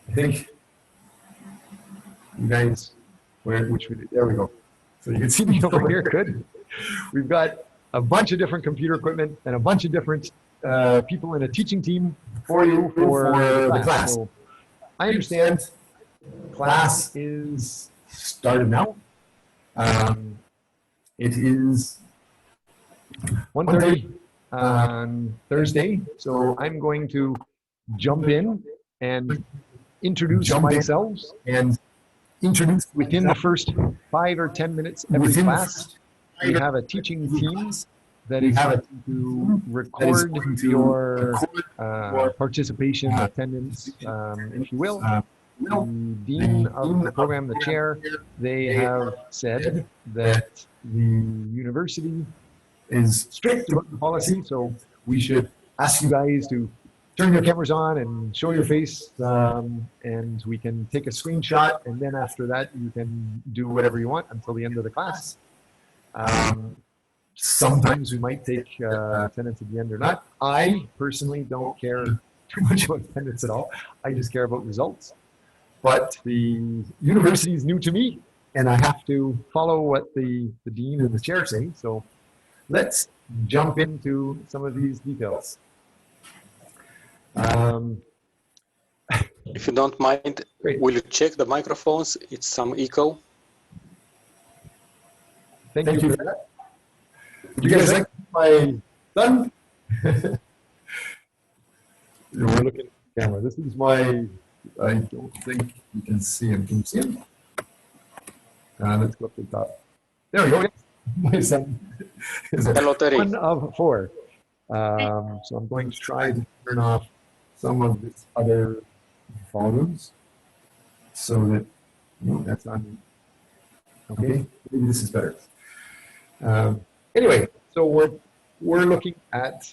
I think you guys, there we go. So you can see me over here, good. We've got a bunch of different computer equipment and a bunch of different people in a teaching team for you for the class. So I understand class is started now. It is 1:30 on Thursday, so I'm going to jump in and introduce myself and introduce within the first 5 or 10 minutes every class. We have a teaching team that is going to record your participation, attendance, if you will. The dean of the program, the chair, they have said that the university is strict about the policy, so we should ask you guys to turn your cameras on and show your face, and we can take a screenshot, and then after that you can do whatever you want until the end of the class. Sometimes we might take attendance at the end or not. I personally don't care too much about attendance at all. I just care about results. But the university is new to me, and I have to follow what the dean and the chair say. So let's jump into some of these details. If you don't mind, will you check the microphones? It's some echo. Thank you for that. Would you guys like my son? We're looking at the camera. This is my, I don't think you can see him. Can you see him? Let's go up to the top. There we go. My son is one of 4. So I'm going to try to turn off some of this other volumes so that, no, that's not, okay, maybe this is better. Anyway, so we're looking at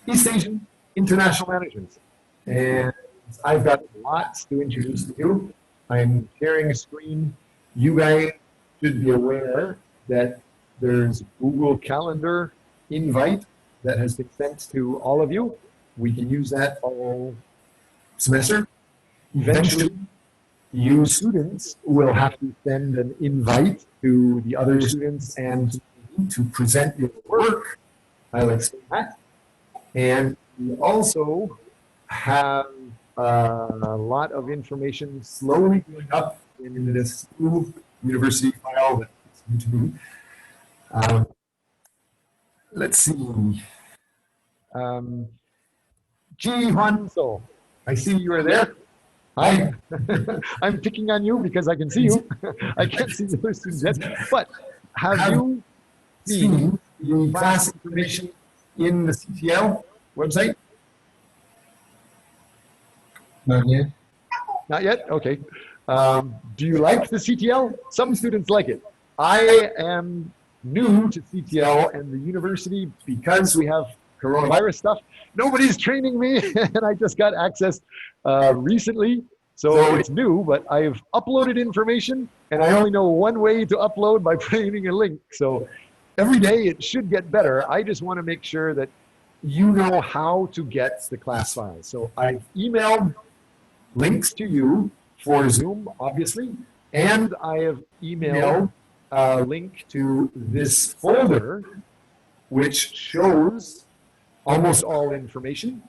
East Asian International Management, and I've got lots to introduce to you. I'm sharing a screen. You guys should be aware that there's Google Calendar invite that has been sent to all of you. We can use that all semester. Eventually, you students will have to send an invite to the other students and to present your work. I'll explain that. And we also have a lot of information slowly going up in this new university file that's new to me. Let's see. Ji Hwan So, I see you are there. Hi. I'm picking on you because I can see you. I can't see the other students yet. But have you seen the class information in the CTL website? Not yet. Not yet? Okay. Do you like the CTL? Some students like it. I am new to CTL and the university because we have coronavirus stuff. Nobody's training me, and I just got access recently. So it's new, but I've uploaded information, and I only know one way to upload by putting a link. So every day it should get better. I just want to make sure that you know how to get the class files. So I've emailed links to you for Zoom, obviously, and I have emailed a link to this folder, which shows almost all information.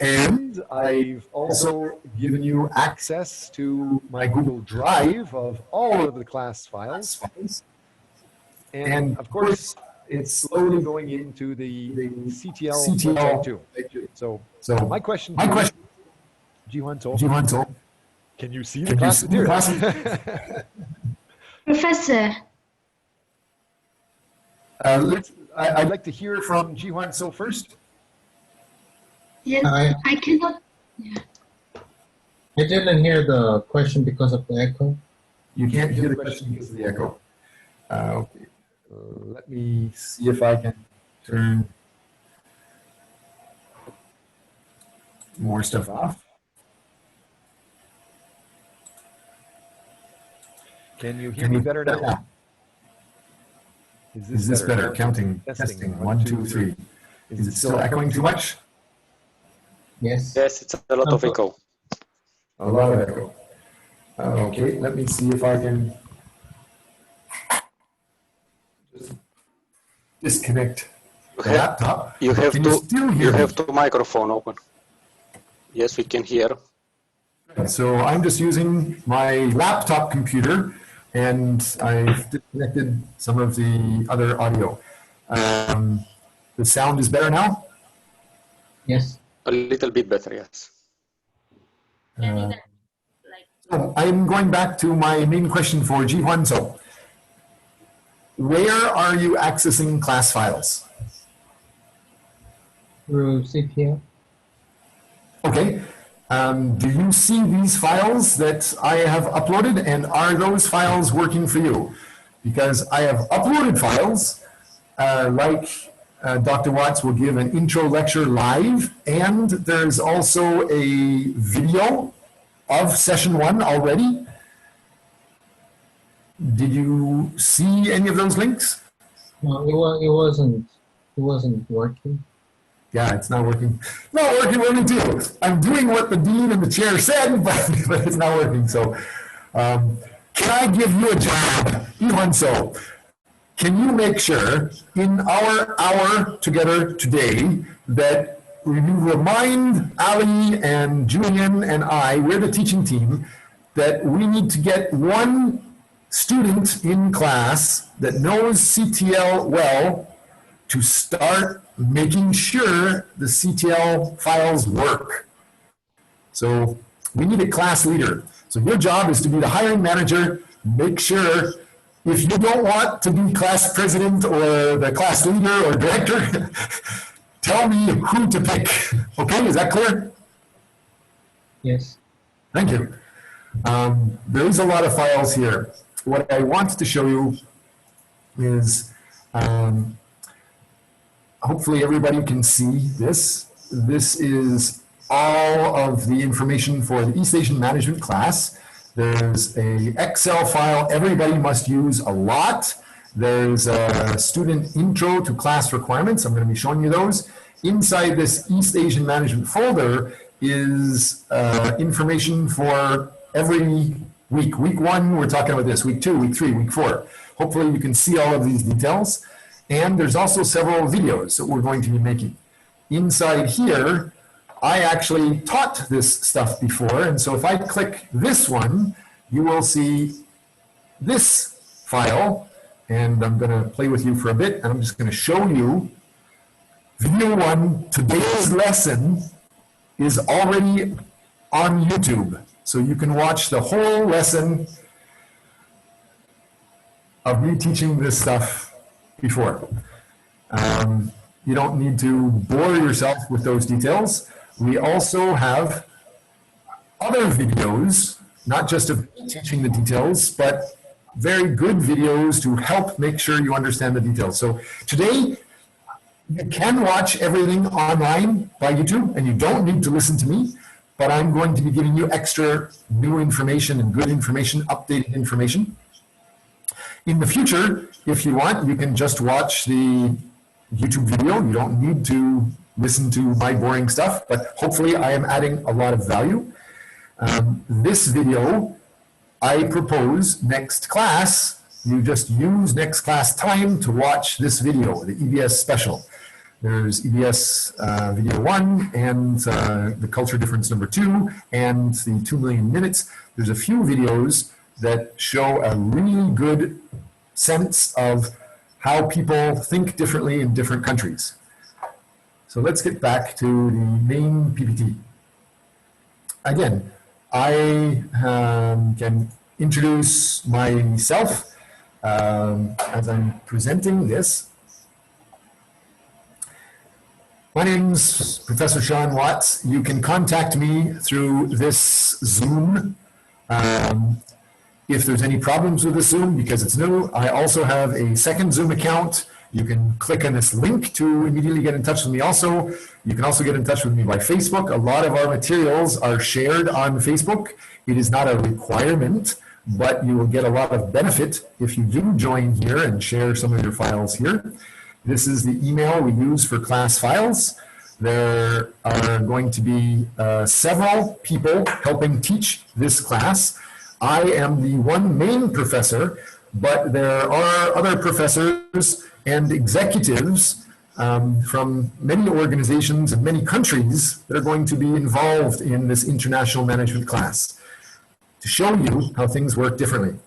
And I've also given you access to my Google Drive of all of the class files. And of course, it's slowly going into the CTL website too. So my question, Ji Hwan So, can you see the class material? Professor. I'd like to hear from Ji Hwan So first. Yes, I cannot. Yeah. I didn't hear the question because of the echo. You can't hear the question because of the echo. Okay. Let me see if I can turn more stuff off. Can you hear me better now? Is this better? Counting, testing. 1, 2, 3. Is it still echoing too much? Yes. Yes, it's a lot of echo. A lot of echo. Okay, let me see if I can just disconnect the laptop. You have Can to. still hear You me? have the microphone open. Yes, we can hear. So I'm just using my laptop computer, and I've disconnected some of the other audio. The sound is better now? Yes. A little bit better, yes. So I'm going back to my main question for Ji Hwan-so. Where are you accessing class files? Through CPL. Okay. Do you see these files that I have uploaded, and are those files working for you? Because I have uploaded files, Dr. Watts will give an intro lecture live, and there's also a video of session 1 already. Did you see any of those links? No, it wasn't working. Yeah, it's not working. Not working for me too. I'm doing what the dean and the chair said, but it's not working. So, can I give you a job, Ivan-so? Can you make sure in our hour together today that you remind Ali and Julian and I, we're the teaching team, that we need to get one student in class that knows CTL well to start making sure the CTL files work. So we need a class leader. So your job is to be the hiring manager, make sure if you don't want to be class president or the class leader or director, tell me who to pick. Okay, is that clear? Yes. Thank you. There is a lot of files here. What I want to show you is, hopefully everybody can see this. This is all of the information for the East Asian Management class. There's a Excel file everybody must use a lot. There's a student intro to class requirements. I'm going to be showing you those. Inside this East Asian Management folder is information for every week. Week 1, we're talking about this. Week 2, week 3, week 4. Hopefully you can see all of these details. And there's also several videos that we're going to be making. Inside here, I actually taught this stuff before. And so if I click this one, you will see this file. And I'm going to play with you for a bit. And I'm just going to show you video 1. Today's lesson is already on YouTube. So you can watch the whole lesson of me teaching this stuff before. You don't need to bore yourself with those details. We also have other videos, not just of teaching the details, but very good videos to help make sure you understand the details. So today, you can watch everything online by YouTube, and you don't need to listen to me, but I'm going to be giving you extra new information and good information, updated information. In the future, if you want, you can just watch the YouTube video. You don't need to listen to my boring stuff, but hopefully I am adding a lot of value. This video, I propose next class, you just use next class time to watch this video, the EBS special. There's EBS video 1 and the culture difference number 2 and the 2 million minutes. There's a few videos that show a really good sense of how people think differently in different countries. So let's get back to the main PPT. Again, I can introduce myself as I'm presenting this. My name's Professor Sean Watts. You can contact me through this Zoom. If there's any problems with the Zoom, because it's new, I also have a second Zoom account. You can click on this link to immediately get in touch with me also. You can also get in touch with me by Facebook. A lot of our materials are shared on Facebook. It is not a requirement, but you will get a lot of benefit if you do join here and share some of your files here. This is the email we use for class files. There are going to be several people helping teach this class. I am the one main professor, but there are other professors and executives from many organizations and many countries that are going to be involved in this international management class to show you how things work differently.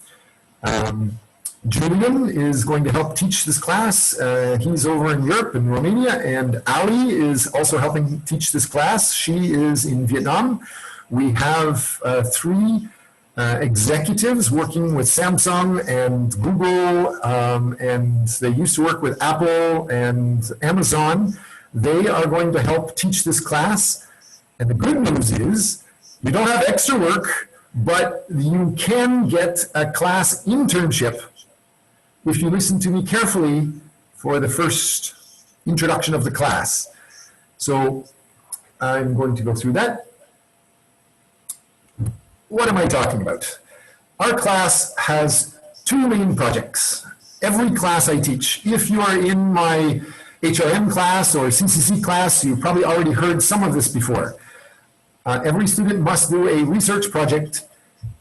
Julian is going to help teach this class. He's over in Europe in Romania, and Ali is also helping teach this class. She is in Vietnam. We have three executives working with Samsung and Google, and they used to work with Apple and Amazon. They are going to help teach this class. And the good news is you don't have extra work, but you can get a class internship if you listen to me carefully for the first introduction of the class. So I'm going to go through that. What am I talking about? Our class has two main projects. Every class I teach, if you are in my HRM class or CCC class, you've probably already heard some of this before. Every student must do a research project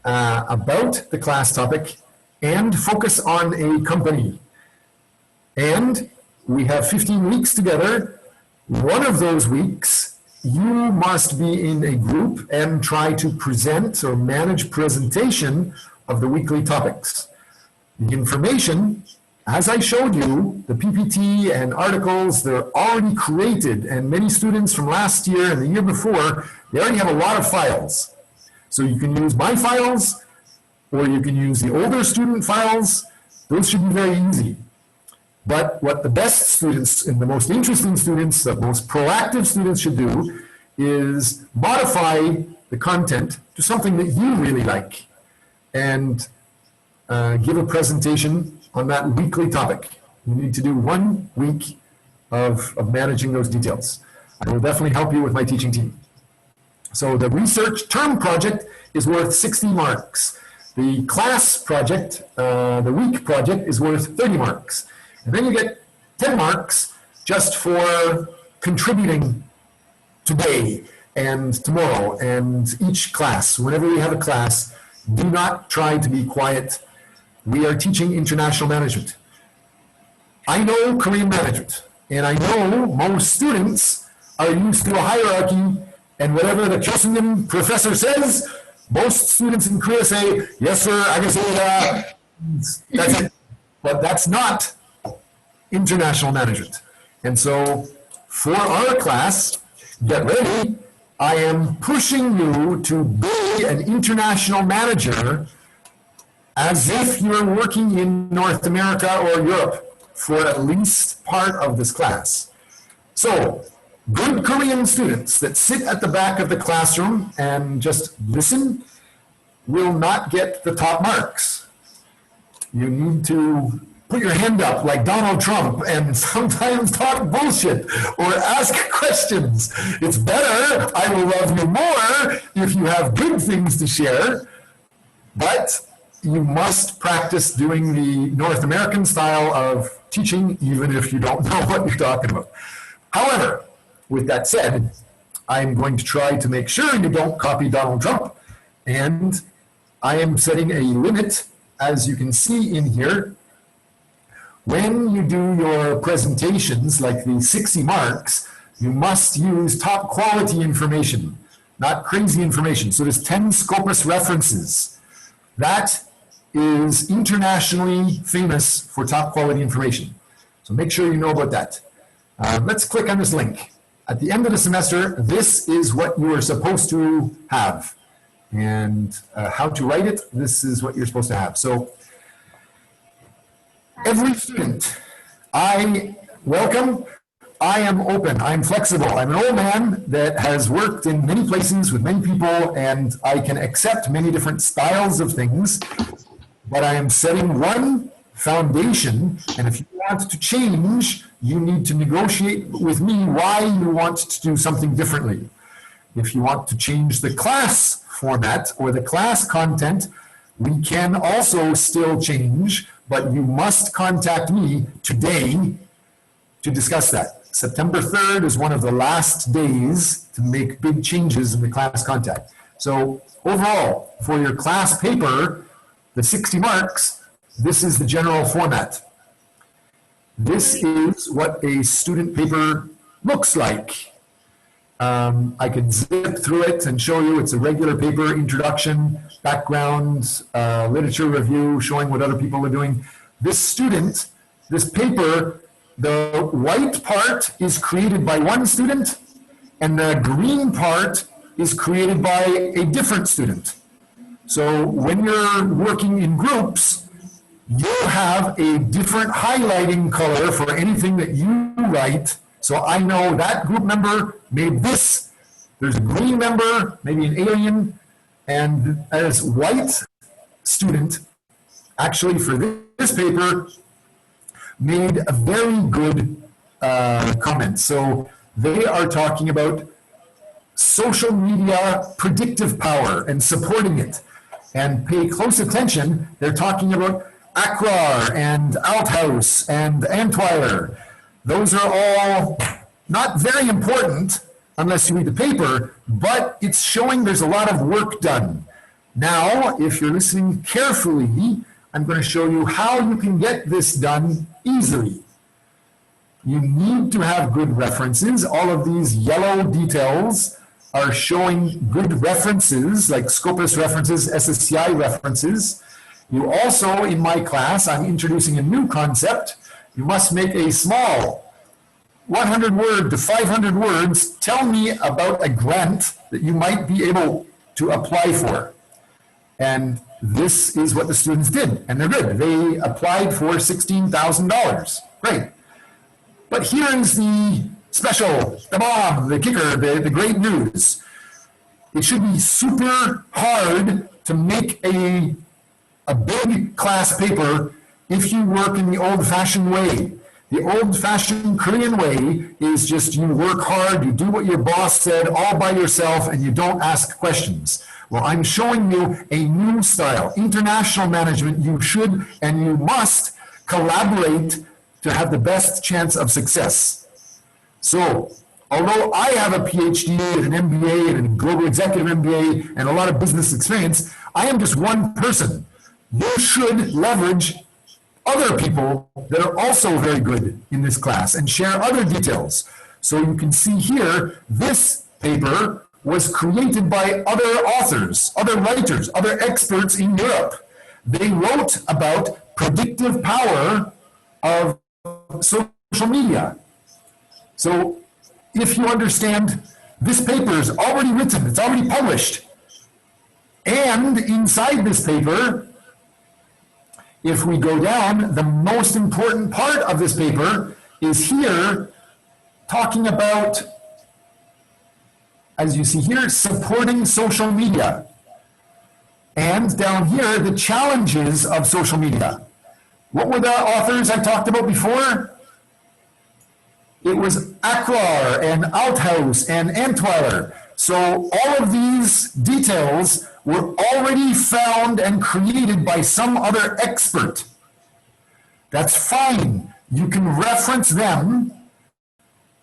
about the class topic and focus on a company. And we have 15 weeks together. One of those weeks, you must be in a group and try to present or manage presentation of the weekly topics. The information, as I showed you, the PPT and articles, they're already created, and many students from last year and the year before, they already have a lot of files. So you can use my files, or you can use the older student files. Those should be very easy. But what the best students and the most interesting students, the most proactive students should do is modify the content to something that you really like and give a presentation on that weekly topic. You need to do 1 week of managing those details. I will definitely help you with my teaching team. So the research term project is worth 60 marks. The class project, the week project, is worth 30 marks. And then you get 10 marks just for contributing today and tomorrow and each class. Whenever we have a class, do not try to be quiet. We are teaching international management. I know Korean management, and I know most students are used to a hierarchy, and whatever the Chosun professor says, most students in Korea say, yes, sir, I can say that. That's it. But that's not international management. And so for our class, get ready. I am pushing you to be an international manager as if you're working in North America or Europe for at least part of this class. So good Korean students that sit at the back of the classroom and just listen will not get the top marks. You need to put your hand up like Donald Trump and sometimes talk bullshit or ask questions. It's better, I will love you more if you have good things to share, but you must practice doing the North American style of teaching even if you don't know what you're talking about. However, with that said, I'm going to try to make sure you don't copy Donald Trump, and I am setting a limit, as you can see in here. When you do your presentations, like the 60 marks, you must use top quality information, not crazy information. So there's 10 Scopus references. That is internationally famous for top quality information. So make sure you know about that. Let's click on this link. At the end of the semester, this is what you are supposed to have. And how to write it, this is what you're supposed to have. So every student, I welcome, I am open, I'm flexible. I'm an old man that has worked in many places with many people, and I can accept many different styles of things, but I am setting one foundation, and if you want to change, you need to negotiate with me why you want to do something differently. If you want to change the class format or the class content, we can also still change, but you must contact me today to discuss that. September 3rd is one of the last days to make big changes in the class contact. So overall, for your class paper, the 60 marks, this is the general format. This is what a student paper looks like. I can zip through it and show you it's a regular paper, introduction, background, literature review, showing what other people are doing. This paper, the white part is created by one student and the green part is created by a different student. So when you're working in groups, you'll have a different highlighting color for anything that you write. So I know that group member made this. There's a green member, maybe an alien, and as white student, actually for this paper, made a very good comment. So they are talking about social media predictive power and supporting it. And pay close attention, they're talking about Akrar and Althaus and Antweiler. Those are all not very important unless you read the paper, but it's showing there's a lot of work done. Now, if you're listening carefully, I'm going to show you how you can get this done easily. You need to have good references. All of these yellow details are showing good references, like Scopus references, SSCI references. You also, in my class, I'm introducing a new concept. You must make a small 100 word to 500 words. Tell me about a grant that you might be able to apply for. And this is what the students did, and they're good. They applied for $16,000. Great. But here is the special, the bomb, the kicker, the great news. It should be super hard to make a big class paper if you work in the old-fashioned way. The old-fashioned Korean way is just you work hard, you do what your boss said all by yourself, and you don't ask questions. Well, I'm showing you a new style. International management, you should and you must collaborate to have the best chance of success. So, although I have a PhD and an MBA and a global executive MBA and a lot of business experience, I am just one person. You should leverage other people that are also very good in this class and share other details. So you can see here, this paper was created by other authors, other writers, other experts in Europe. They wrote about predictive power of social media. So if you understand, this paper is already written, it's already published. And inside this paper, if we go down, the most important part of this paper is here talking about, as you see here, supporting social media. And down here, the challenges of social media. What were the authors I talked about before? It was Akrar and Althaus and Antweiler. So all of these details were already found and created by some other expert. That's fine. You can reference them.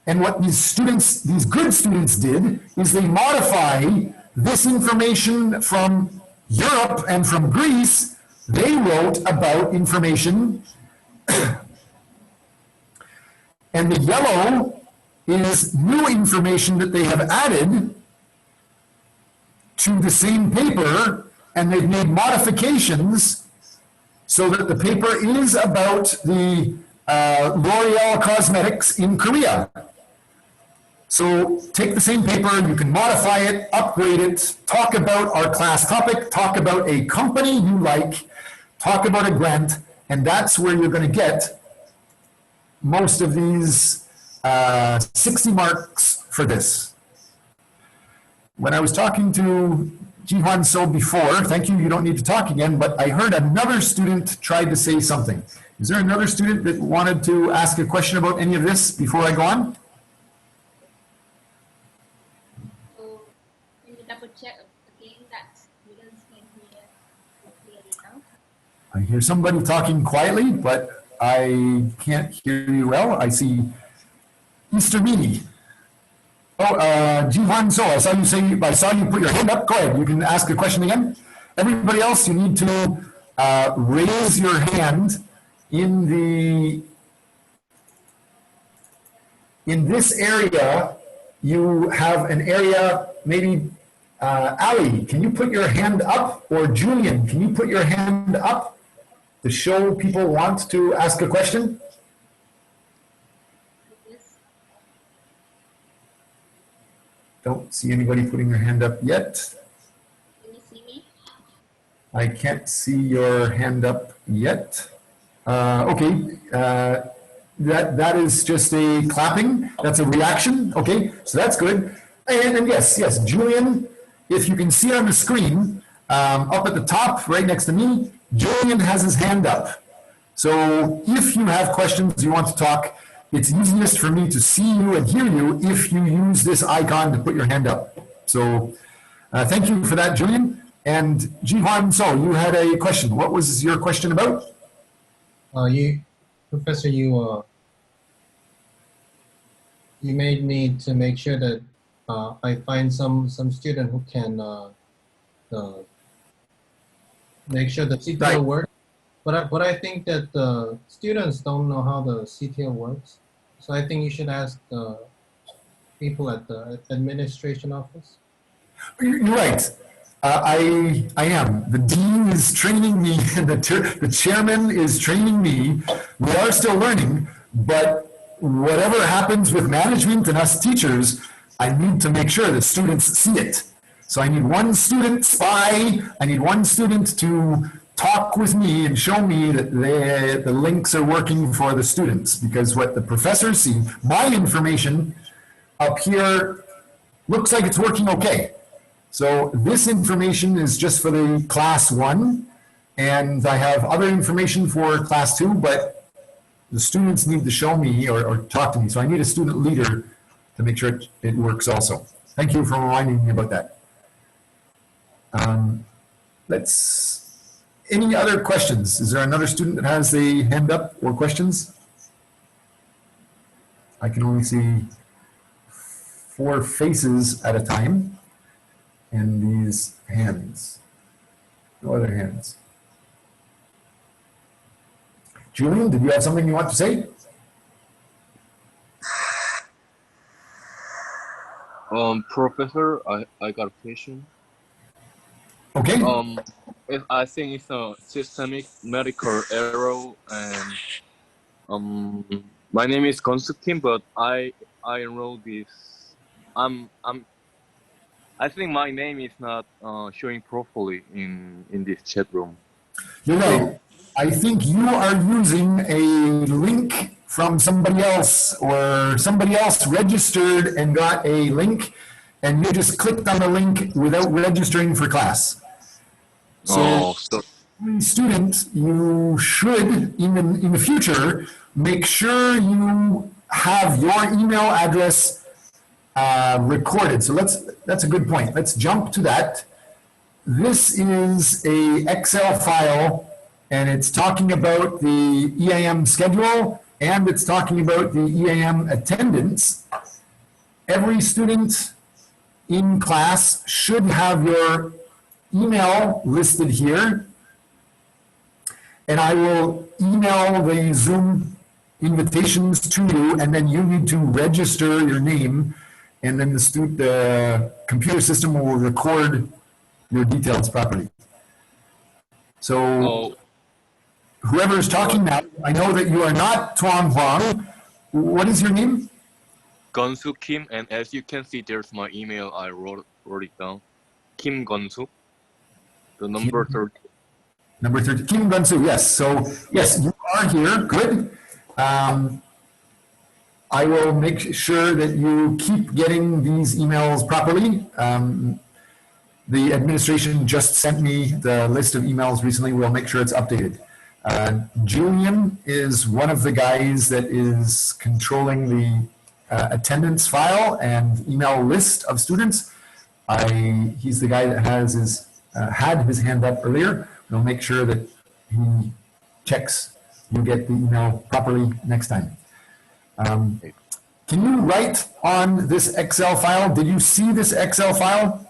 And what these students, these good students did, is they modify this information from Europe and from Greece. They wrote about information. And the yellow is new information that they have added to the same paper, and they've made modifications so that the paper is about the L'Oreal Cosmetics in Korea. So take the same paper, you can modify it, upgrade it, talk about our class topic, talk about a company you like, talk about a grant, and that's where you're going to get most of these 60 marks for this. When I was talking to Jihan So before, thank you, you don't need to talk again, but I heard another student tried to say something. Is there another student that wanted to ask a question about any of this before I go on? So, can you double check again that students can hear clearly now? I hear somebody talking quietly, but I can't hear you well. I see Easter Mini. Oh, Jihan So, I saw you put your hand up. Go ahead, you can ask the question again. Everybody else, you need to raise your hand in this area. You have an area, maybe Ali, can you put your hand up? Or Julian, can you put your hand up to show people want to ask a question? Don't see anybody putting their hand up yet. Can you see me? I can't see your hand up yet. Okay, that is just a clapping. That's a reaction. Okay, so that's good. And yes, Julian, if you can see on the screen, up at the top, right next to me, Julian has his hand up. So if you have questions, you want to talk, it's easiest for me to see you and hear you if you use this icon to put your hand up. So thank you for that, Julian. And Jihan So, you had a question. What was your question about? Professor, you made me to make sure that I find some student who can make sure the CTL Right. works. But I think that the students don't know how the CTL works. So I think you should ask the people at the administration office. You're right. I am. The dean is training me, and the chairman is training me. We are still learning, but whatever happens with management and us teachers, I need to make sure that students see it. So I need one student spy, I need one student to talk with me and show me that the links are working for the students, because what the professors see, my information up here looks like it's working okay. So this information is just for the class 1, and I have other information for class 2, but the students need to show me or talk to me. So I need a student leader to make sure it works also. Thank you for reminding me about that. Any other questions? Is there another student that has a hand up or questions? I can only see 4 faces at a time. And these hands. No other hands. Julian, did you have something you want to say? Professor, I got a question. Okay. I think it's a systemic medical error, and my name is Gonsu Kim, but I enrolled this. I think my name is not showing properly in this chat room. You're right. I think you are using a link from somebody else, or somebody else registered and got a link, and you just clicked on the link without registering for class. So, student, you should, even in the future, make sure you have your email address recorded. So that's a good point. Let's jump to that. This is a Excel file, and it's talking about the EAM schedule, and it's talking about the EAM attendance. Every student in class should have your email listed here, and I will email the Zoom invitations to you, and then you need to register your name, and then the computer system will record your details properly. So whoever is talking now, I know that you are not Tuan Huang. What is your name? Gonsu Kim, and as you can see, there's my email. I wrote it down. Kim Gonsu. The number 30. Number 30. Kim Gonsu, yes. So yes, you are here. Good. I will make sure that you keep getting these emails properly. The administration just sent me the list of emails recently. We'll make sure it's updated. Julian is one of the guys that is controlling the attendance file and email list of students. He's the guy that has had his hand up earlier. We'll make sure that he checks you get the email properly next time. Can you write on this Excel file? Did you see this Excel file?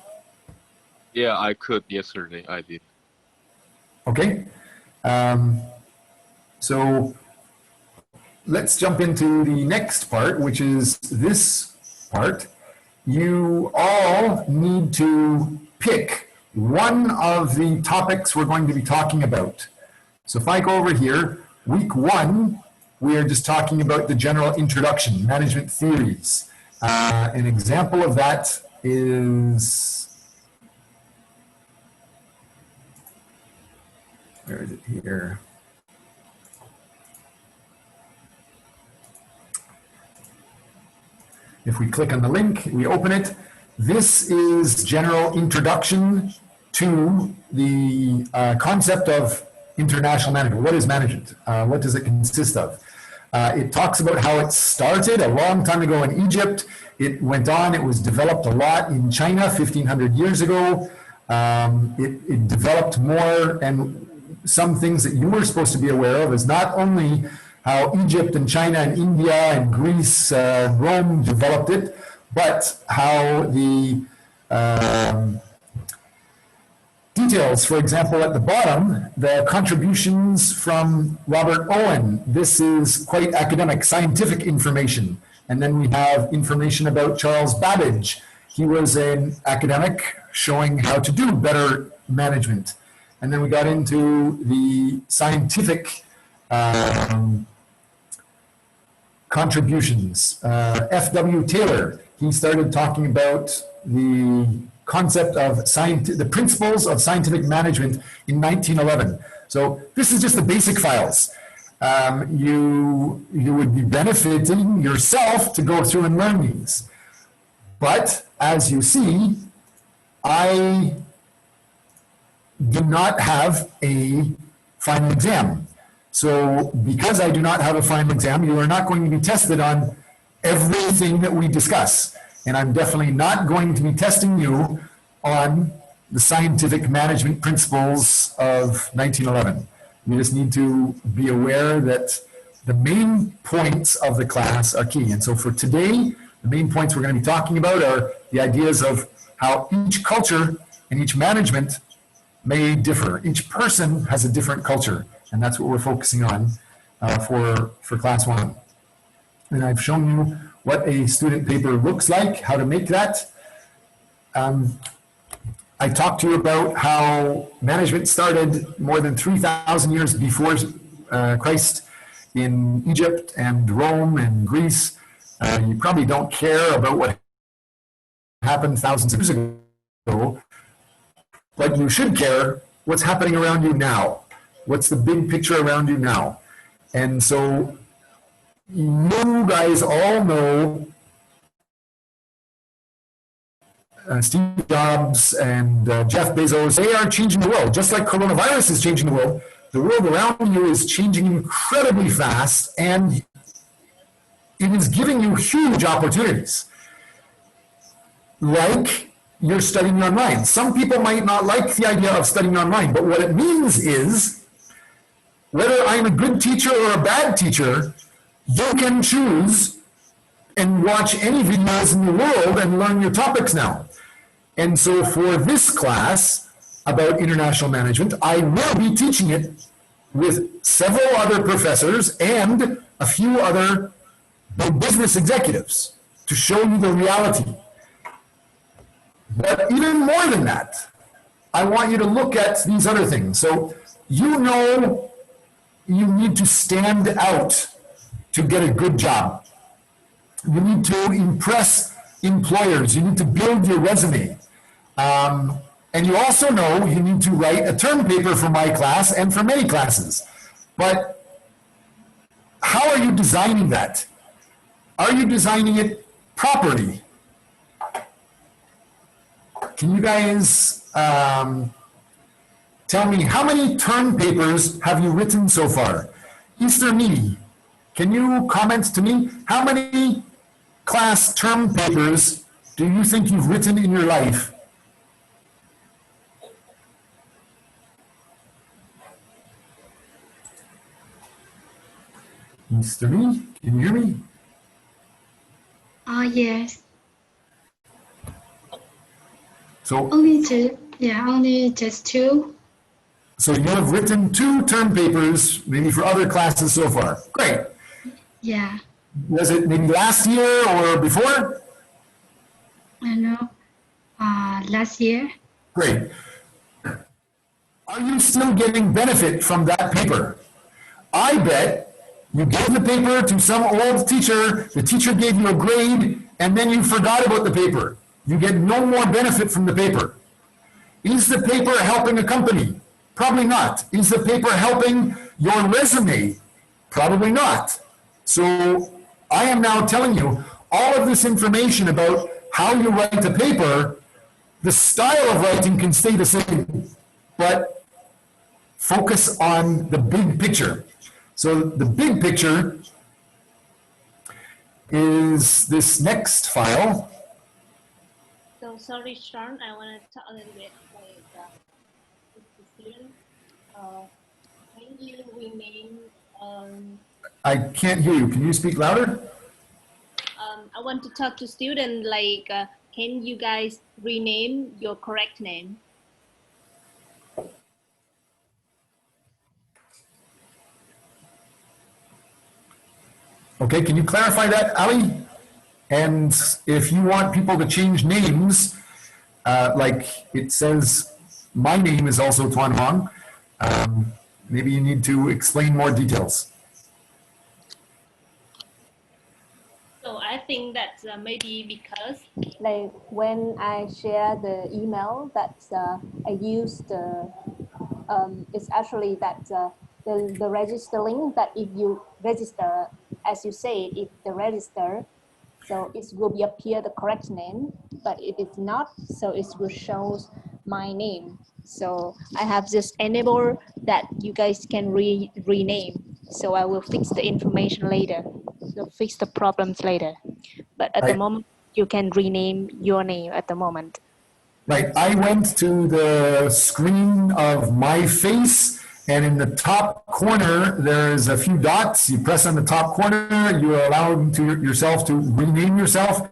Yeah, I could yesterday. I did. Okay. So let's jump into the next part, which is this part. You all need to pick one of the topics we're going to be talking about. So if I go over here, week 1, we are just talking about the general introduction, management theories. An example of that is, where is it here? If we click on the link, we open it. This is general introduction to the concept of international management. What is management? What does it consist of? It talks about how it started a long time ago in Egypt. It went on, it was developed a lot in China 1,500 years ago. It developed more, and some things that you were supposed to be aware of is not only how Egypt and China and India and Greece, Rome developed it, but how the details, for example, at the bottom, the contributions from Robert Owen. This is quite academic, scientific information. And then we have information about Charles Babbage. He was an academic showing how to do better management. And then we got into the scientific contributions. F.W. Taylor, he started talking about the concept of the principles of scientific management in 1911. So this is just the basic files. You would be benefiting yourself to go through and learn these. But as you see, I do not have a final exam. So because I do not have a final exam, you are not going to be tested on everything that we discuss. And I'm definitely not going to be testing you on the scientific management principles of 1911. You just need to be aware that the main points of the class are key. And so for today, the main points we're going to be talking about are the ideas of how each culture and each management may differ. Each person has a different culture, and that's what we're focusing on for class 1. And I've shown you what a student paper looks like, how to make that. I talked to you about how management started more than 3,000 years before Christ in Egypt and Rome and Greece. You probably don't care about what happened thousands of years ago, but you should care what's happening around you now. What's the big picture around you now? And so you guys all know Steve Jobs and Jeff Bezos. They are changing the world. Just like coronavirus is changing the world around you is changing incredibly fast, and it is giving you huge opportunities. Like you're studying online. Some people might not like the idea of studying online, but what it means is whether I'm a good teacher or a bad teacher, you can choose and watch any videos in the world and learn your topics now. And so for this class about international management, I will be teaching it with several other professors and a few other business executives to show you the reality. But even more than that, I want you to look at these other things. So you know you need to stand out to get a good job. You need to impress employers. You need to build your resume. And you also know you need to write a term paper for my class and for many classes. But how are you designing that? Are you designing it properly? Can you guys tell me how many term papers have you written so far? Easter Me, can you comment to me how many class term papers do you think you've written in your life? Mr. Me, can you hear me? Yes. So, Only two. Yeah, only just two. so you have written 2 term papers, maybe for other classes so far. Great. Yeah. Was it maybe last year or before? I know. Last year. Great. Are you still getting benefit from that paper? I bet you gave the paper to some old teacher, the teacher gave you a grade, and then you forgot about the paper. You get no more benefit from the paper. Is the paper helping a company? Probably not. Is the paper helping your resume? Probably not. So I am now telling you all of this information about how you write a paper. The style of writing can stay the same, but focus on the big picture. So the big picture is this next file. So sorry, Sean, I want to talk a little bit with the student. Can you rename? I can't hear you. Can you speak louder? I want to talk to student like, can you guys rename your correct name? Okay, can you clarify that, Ali? And if you want people to change names, like it says, my name is also Tuan Hong, maybe you need to explain more details. So I think that maybe because like when I share the email that I use it's actually that the register link that if you register, as you say, if the register, so it will be appear the correct name, but if it's not, so it will show my name. So I have just enabled that you guys can rename. So I will fix the information later. So fix the problems later. But at the moment, you can rename your name at the moment. Right, I went to the screen of my face, and in the top corner, there's a few dots. You press on the top corner, you're allowed to yourself to rename yourself.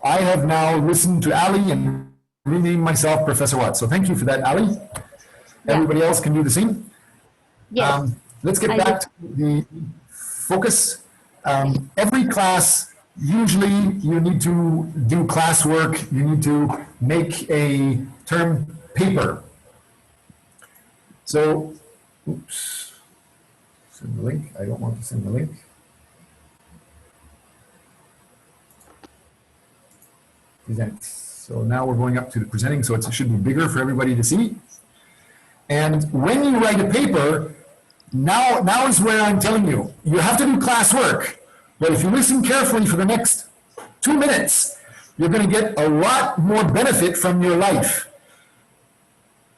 I have now listened to Ali and renamed myself Professor Watt. So thank you for that, Ali. Yeah. Everybody else can do the same? Yes. Let's get back to the focus. Every class, usually you need to do classwork, you need to make a term paper. So, oops, send the link. I don't want to send the link. Present. So now we're going up to the presenting, so it should be bigger for everybody to see. And when you write a paper, now is where I'm telling you, you have to do classwork. But if you listen carefully for the next 2 minutes, you're going to get a lot more benefit from your life.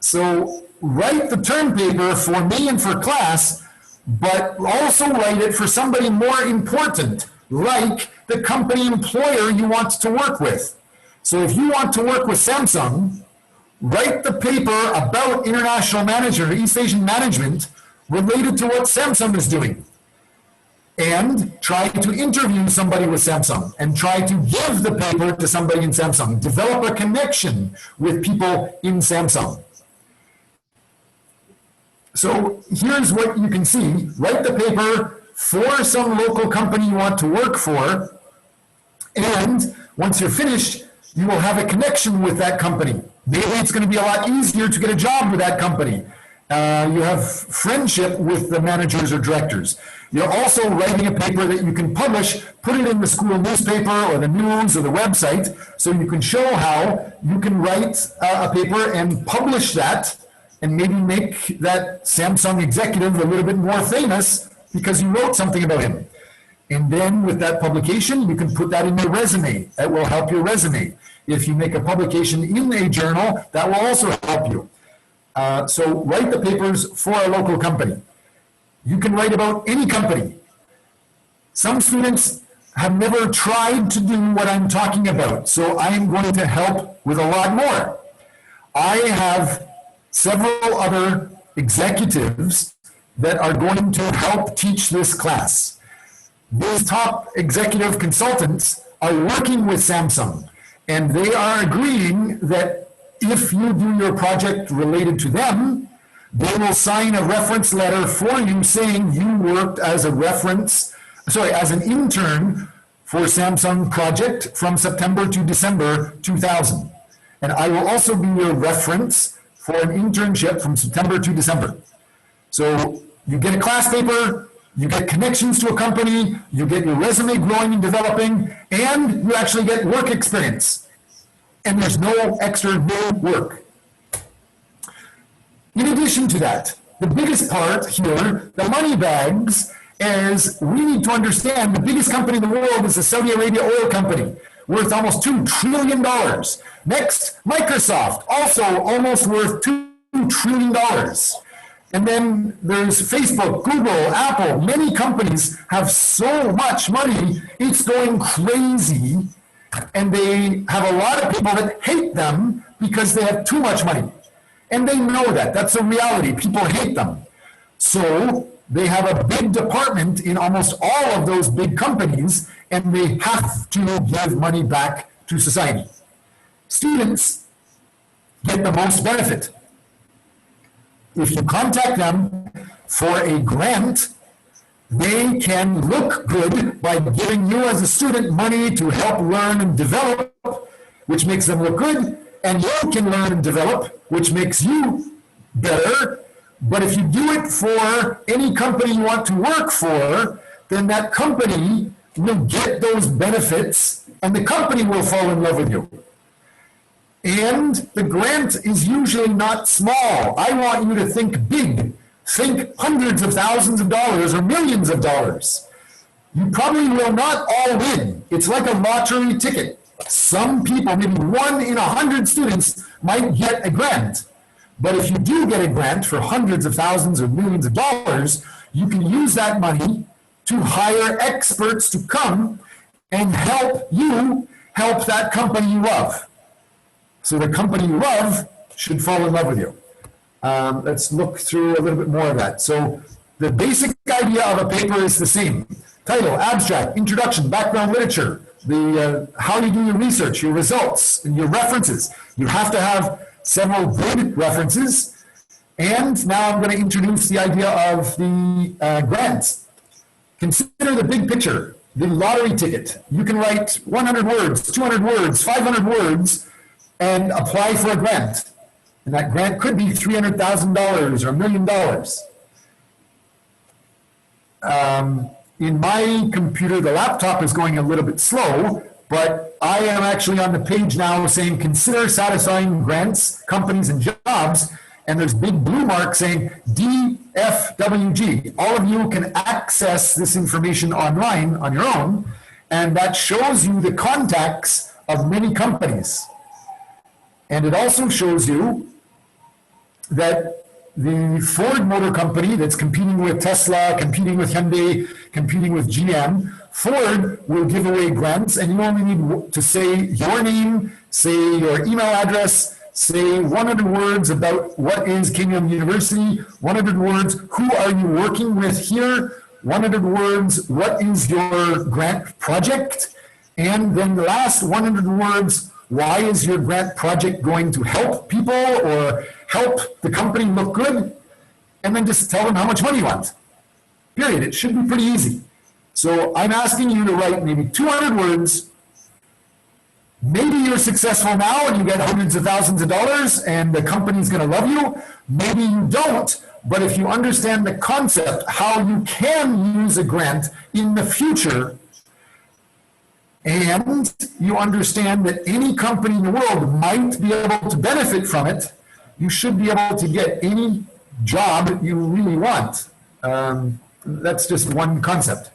So write the term paper for me and for class, but also write it for somebody more important, like the company employer you want to work with. So if you want to work with Samsung, write the paper about international management, East Asian management, related to what Samsung is doing. And try to interview somebody with Samsung and try to give the paper to somebody in Samsung. Develop a connection with people in Samsung. So here's what you can see. Write the paper for some local company you want to work for. And once you're finished, you will have a connection with that company. Maybe it's going to be a lot easier to get a job with that company. You have friendship with the managers or directors. You're also writing a paper that you can publish, put it in the school newspaper or the news or the website, so you can show how you can write a paper and publish that and maybe make that Samsung executive a little bit more famous because you wrote something about him. And then with that publication, you can put that in your resume. That will help your resume. If you make a publication in a journal, that will also help you. So write the papers for a local company. You can write about any company. Some students have never tried to do what I'm talking about, so I am going to help with a lot more. I have several other executives that are going to help teach this class. These top executive consultants are working with Samsung, and they are agreeing that if you do your project related to them, they will sign a reference letter for you saying you worked as as an intern for Samsung project from September to December 2000. And I will also be your reference for an internship from September to December. So you get a class paper, you get connections to a company, you get your resume growing and developing, and you actually get work experience. And there's no extra new work. In addition to that, the biggest part here, the money bags, is we need to understand the biggest company in the world is the Saudi Arabia oil company, worth almost $2 trillion. Next, Microsoft, also almost worth $2 trillion. And then there's Facebook, Google, Apple. Many companies have so much money, it's going crazy. And they have a lot of people that hate them because they have too much money. And they know that. That's a reality. People hate them. So they have a big department in almost all of those big companies, and they have to give money back to society. Students get the most benefit. If you contact them for a grant, they can look good by giving you as a student money to help learn and develop, which makes them look good, and you can learn and develop, which makes you better. But if you do it for any company you want to work for, then that company will get those benefits and the company will fall in love with you. And the grant is usually not small. I want you to think big. Think hundreds of thousands of dollars or millions of dollars. You probably will not all win. It's like a lottery ticket. Some people, maybe 1 in 100 students, might get a grant. But if you do get a grant for hundreds of thousands or millions of dollars, you can use that money to hire experts to come and help you help that company you love. So the company you love should fall in love with you. Let's look through a little bit more of that. So the basic idea of a paper is the same. Title, abstract, introduction, background literature, how you do your research, your results, and your references. You have to have several good references. And now I'm going to introduce the idea of the grants. Consider the big picture, the lottery ticket. You can write 100 words, 200 words, 500 words, and apply for a grant. And that grant could be $300,000 or $1 million. In my computer, the laptop is going a little bit slow, but I am actually on the page now saying consider satisfying grants, companies, and jobs. And there's big blue mark saying DFWG. All of you can access this information online on your own, and that shows you the contacts of many companies. And it also shows you that the Ford Motor Company that's competing with Tesla, competing with Hyundai, competing with GM, Ford will give away grants, and you only need to say your name, say your email address, say 100 words about what is Kenyon University, 100 words, who are you working with here, 100 words, what is your grant project, and then the last 100 words, why is your grant project going to help people or help the company look good? And then just tell them how much money you want. Period. It should be pretty easy. So I'm asking you to write maybe 200 words. Maybe you're successful now and you get hundreds of thousands of dollars and the company's going to love you. Maybe you don't. But if you understand the concept, how you can use a grant in the future, and you understand that any company in the world might be able to benefit from it, you should be able to get any job you really want. That's just one concept.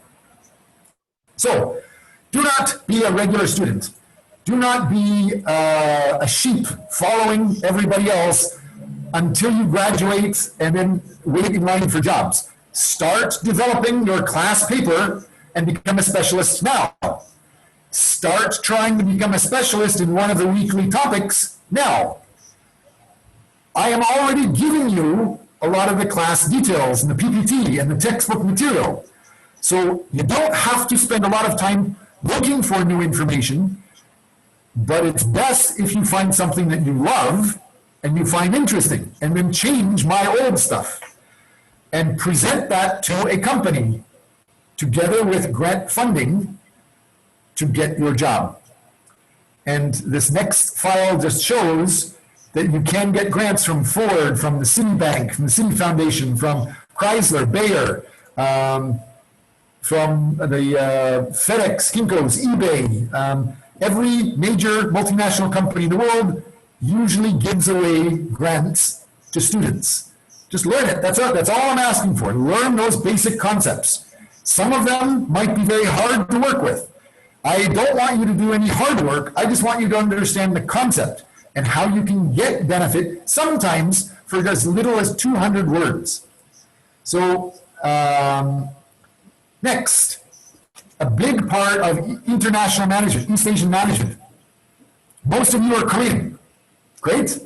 So, do not be a regular student. Do not be a sheep following everybody else until you graduate and then wait in line for jobs. Start developing your class paper and become a specialist now. Start trying to become a specialist in one of the weekly topics now. I am already giving you a lot of the class details and the PPT and the textbook material. So you don't have to spend a lot of time looking for new information, but it's best if you find something that you love and you find interesting, and then change my old stuff and present that to a company together with grant funding to get your job. And this next file just shows that you can get grants from Ford, from the Citibank, from the Citi Foundation, from Chrysler, Bayer, from the FedEx, Kinko's, eBay. Every major multinational company in the world usually gives away grants to students. Just learn it. That's all I'm asking for. Learn those basic concepts. Some of them might be very hard to work with. I don't want you to do any hard work. I just want you to understand the concept and how you can get benefit, sometimes for as little as 200 words. So, next, a big part of international management, East Asian management. Most of you are Korean. Great.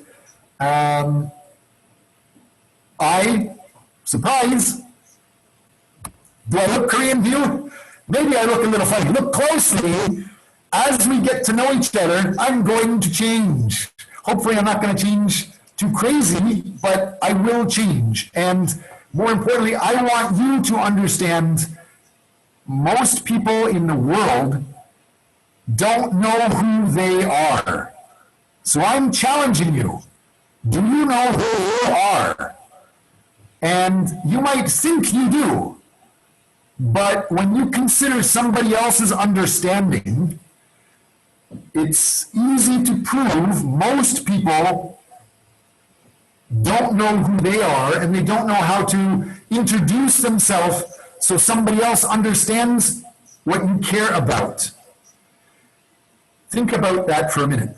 Surprise. Do I look Korean to you? Maybe I look a little funny. Look closely. As we get to know each other, I'm going to change. Hopefully I'm not going to change too crazy, but I will change. And more importantly, I want you to understand most people in the world don't know who they are. So I'm challenging you. Do you know who you are? And you might think you do. But when you consider somebody else's understanding, it's easy to prove most people don't know who they are, and they don't know how to introduce themselves so somebody else understands what you care about. Think about that for a minute.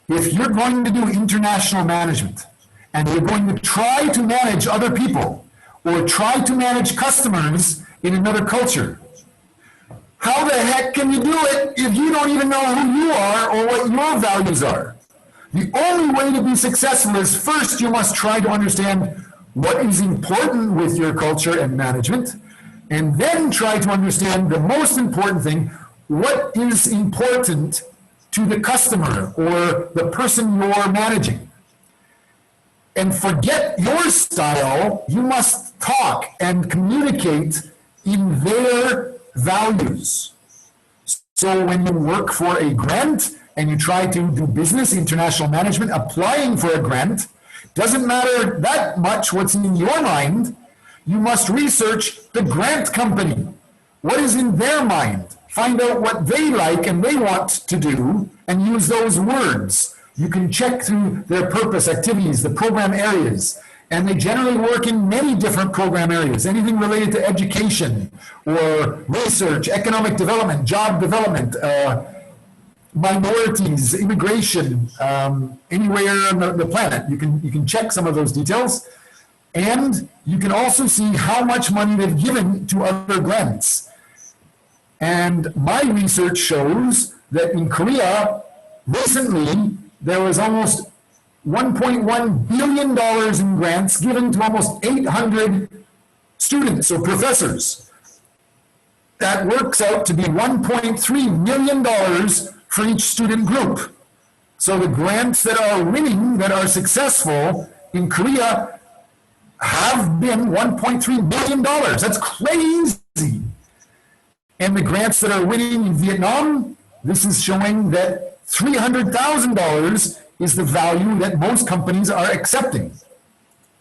If you're going to do international management, and you're going to try to manage other people, or try to manage customers in another culture, how the heck can you do it if you don't even know who you are or what your values are? The only way to be successful is first you must try to understand what is important with your culture and management, and then try to understand the most important thing, what is important to the customer or the person you're managing. And forget your style, you must talk and communicate in their values. So when you work for a grant and you try to do business, international management, applying for a grant, doesn't matter that much what's in your mind. You must research the grant company. What is in their mind? Find out what they like and they want to do and use those words. You can check through their purpose, activities, the program areas. And they generally work in many different program areas, anything related to education or research, economic development, job development, minorities, immigration, anywhere on the planet. You can check some of those details. And you can also see how much money they've given to other grants. And my research shows that in Korea, recently, there was almost $1.1 billion in grants given to almost 800 students or professors. That works out to be $1.3 million for each student group. So the grants that are winning, that are successful in Korea, have been $1.3 billion. That's crazy. And the grants that are winning in Vietnam, this is showing that $300,000 is the value that most companies are accepting.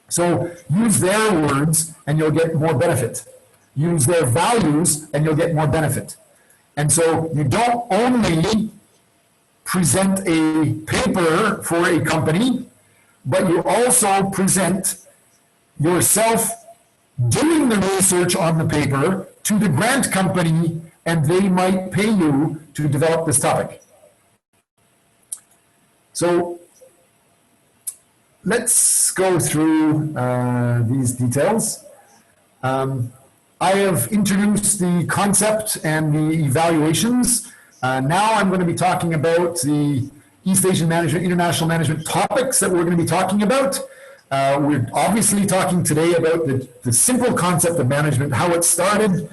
So use their words and you'll get more benefit. Use their values and you'll get more benefit. And so you don't only present a paper for a company, but you also present yourself doing the research on the paper to the grant company, and they might pay you to develop this topic. So let's go through these details. I have introduced the concept and the evaluations. Now I'm going to be talking about the East Asian management, international management topics that we're going to be talking about. We're obviously talking today about the simple concept of management, how it started,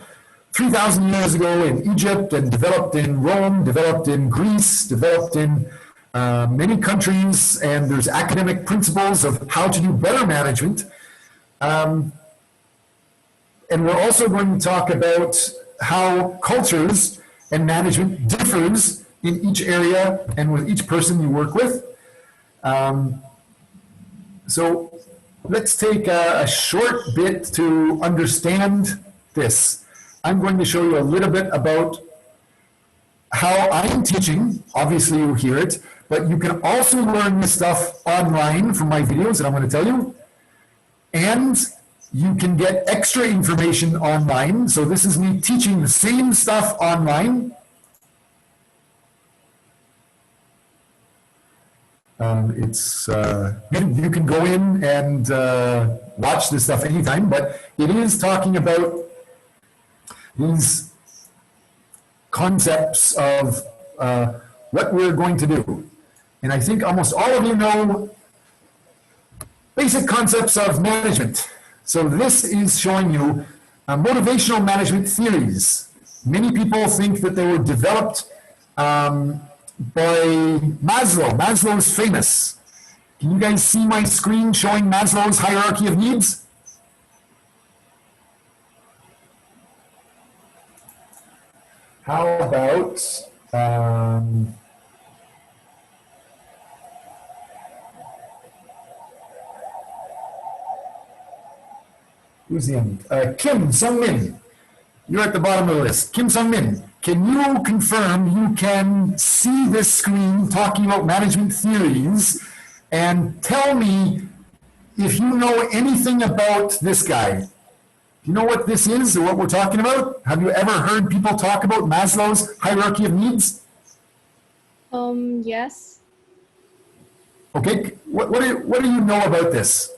3,000 years ago in Egypt and developed in Rome, developed in Greece, developed in many countries, and there's academic principles of how to do better management. And we're also going to talk about how cultures and management differs in each area and with each person you work with. So let's take a short bit to understand this. I'm going to show you a little bit about how I'm teaching. Obviously you hear it, but you can also learn this stuff online from my videos that I'm going to tell you. And you can get extra information online. So this is me teaching the same stuff online. You can go in and watch this stuff anytime, but it is talking about these concepts of what we're going to do. And I think almost all of you know basic concepts of management. So this is showing you motivational management theories. Many people think that they were developed by Maslow. Maslow is famous. Can you guys see my screen showing Maslow's hierarchy of needs? How about who's the end? Kim Sung-min. You're at the bottom of the list. Kim Sung-min, can you confirm you can see this screen talking about management theories and tell me if you know anything about this guy? Do you know what this is or what we're talking about? Have you ever heard people talk about Maslow's hierarchy of needs? Yes. Okay, what do you know about this?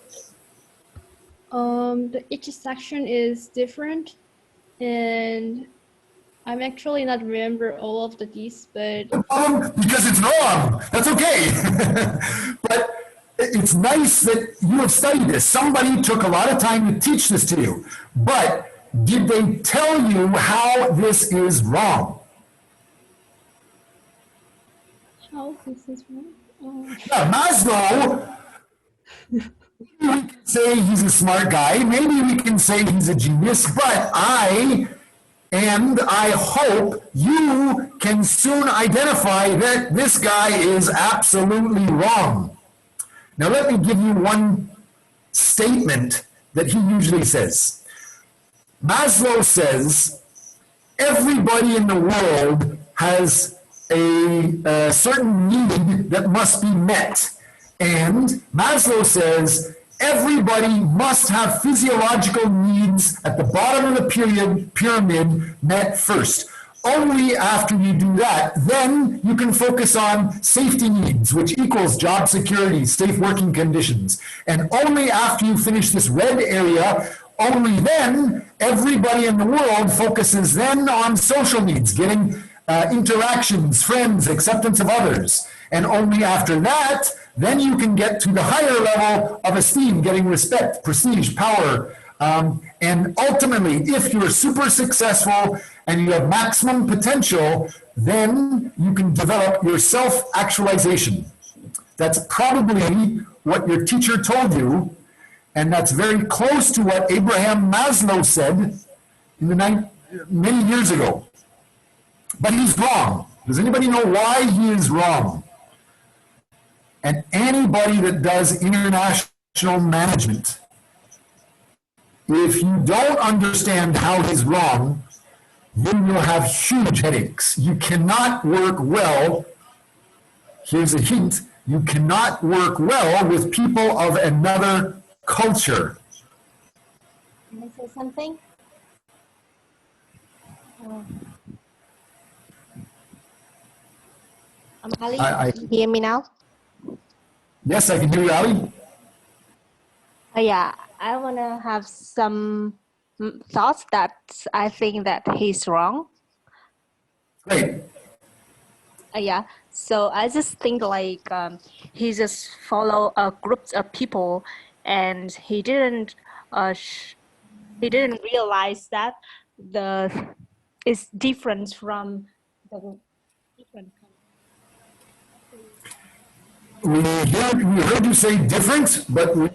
Each section is different, and I'm actually not remember all of these, but because it's wrong. That's okay. But it's nice that you have studied this. Somebody took a lot of time to teach this to you. But did they tell you how this is wrong? how this is wrong? Yeah, Maslow, maybe we can say he's a smart guy. Maybe we can say he's a genius. But I hope you can soon identify that this guy is absolutely wrong. Now, let me give you one statement that he usually says. Maslow says everybody in the world has a certain need that must be met. And Maslow says everybody must have physiological needs at the bottom of the pyramid met first. Only after you do that, then you can focus on safety needs, which equals job security, safe working conditions. And only after you finish this red area, only then everybody in the world focuses then on social needs, getting interactions, friends, acceptance of others. And only after that, then you can get to the higher level of esteem, getting respect, prestige, power. And ultimately, if you're super successful and you have maximum potential, then you can develop your self-actualization. That's probably what your teacher told you, and that's very close to what Abraham Maslow said in many years ago. But he's wrong. Does anybody know why he is wrong? And anybody that does international management, if you don't understand how he's wrong, then you'll have huge headaches. You cannot work well. Here's a hint. You cannot work well with people of another culture. Can I say something? Ali, can you hear me now? Yes, I can hear you, Ali. Yeah, I want to have some thoughts that I think that he's wrong. Great. Yeah, so I just think like he just follow groups of people, and he didn't realize that is different from the different We heard you say different, but we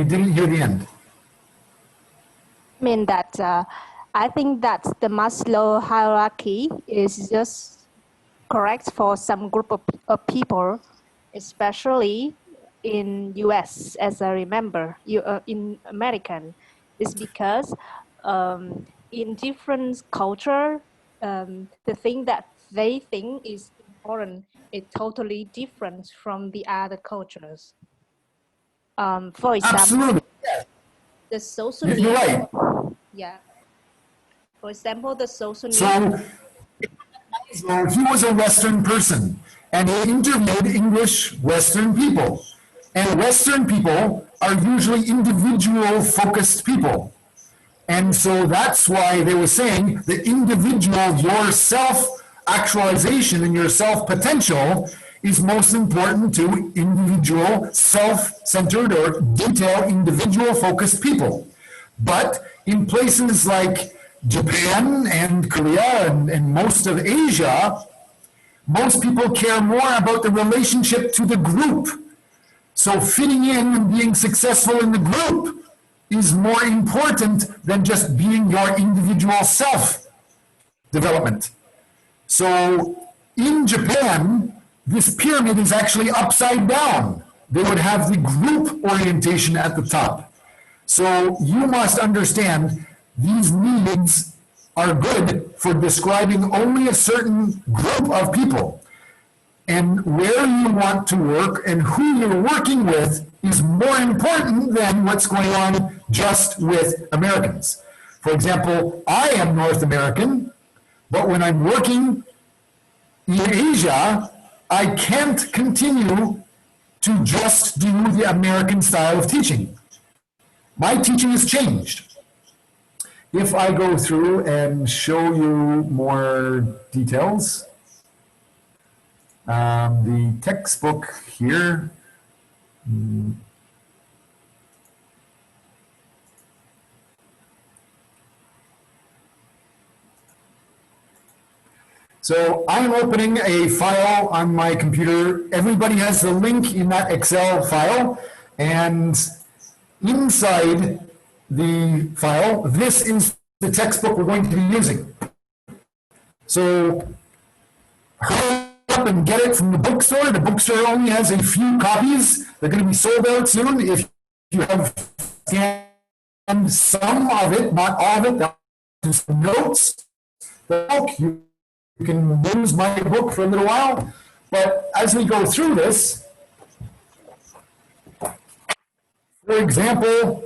didn't hear the end. I mean that I think that the Maslow hierarchy is just correct for some group of people, especially in US, as I remember, in American. It's because in different culture, the thing that they think is important is totally different from the other cultures. For example, Absolutely. the social You're right. yeah. For example, the social So he was a Western person, and he interviewed English Western people. And Western people are usually individual-focused people. And so that's why they were saying the individual, your self-actualization and your self-potential is most important to individual, self-centered or detail, individual-focused people. But in places like Japan and Korea and most of Asia, most people care more about the relationship to the group. So fitting in and being successful in the group is more important than just being your individual self development. So in Japan, this pyramid is actually upside down. They would have the group orientation at the top. So you must understand these needs are good for describing only a certain group of people. And where you want to work and who you're working with is more important than what's going on just with Americans. For example, I am North American, but when I'm working in Asia, I can't continue to just do the American style of teaching. My teaching has changed. If I go through and show you more details, the textbook here, so I'm opening a file on my computer. Everybody has the link in that Excel file, and inside the file, this is the textbook we're going to be using. So hurry up and get it from the bookstore. The bookstore only has a few copies. They're going to be sold out soon. If you have scanned some of it, not all of it, just some notes. The book, you can use my book for a little while. But as we go through this, for example,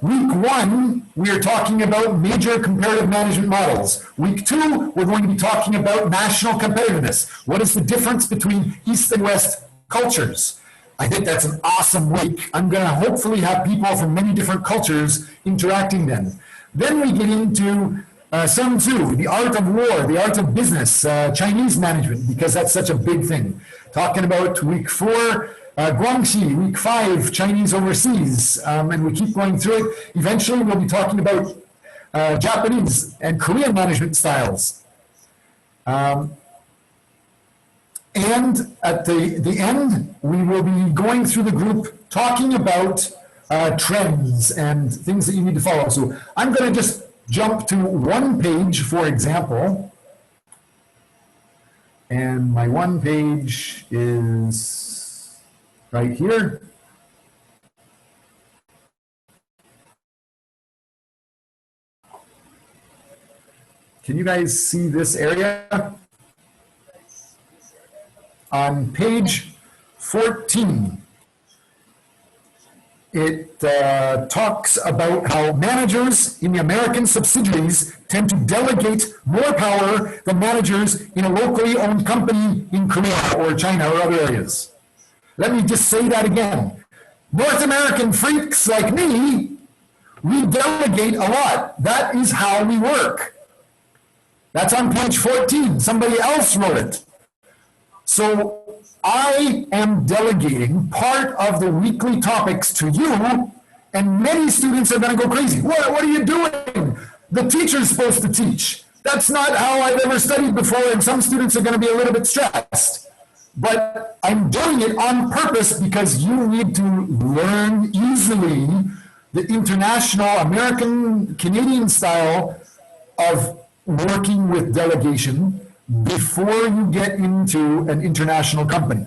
week 1, we are talking about major comparative management models. Week 2, we're going to be talking about national competitiveness. What is the difference between East and West cultures? I think that's an awesome week. I'm going to hopefully have people from many different cultures interacting then. Then we get into Sun Tzu, the art of war, the art of business, Chinese management, because that's such a big thing. Talking about week 4, Guangxi, week 5, Chinese overseas, and we keep going through it. Eventually, we'll be talking about Japanese and Korean management styles. And at the end, we will be going through the group talking about trends and things that you need to follow. So I'm going to just jump to one page, for example. And my one page is right here. Can you guys see this area? On page 14, it talks about how managers in the American subsidiaries tend to delegate more power than managers in a locally owned company in Korea or China or other areas. Let me just say that again. North American freaks like me, we delegate a lot. That is how we work. That's on page 14. Somebody else wrote it. So I am delegating part of the weekly topics to you, And many students are going to go crazy. What are you doing? The teacher's supposed to teach. That's not how I've ever studied before, and some students are going to be a little bit stressed. But I'm doing it on purpose because you need to learn easily the international, American, Canadian style of working with delegation before you get into an international company.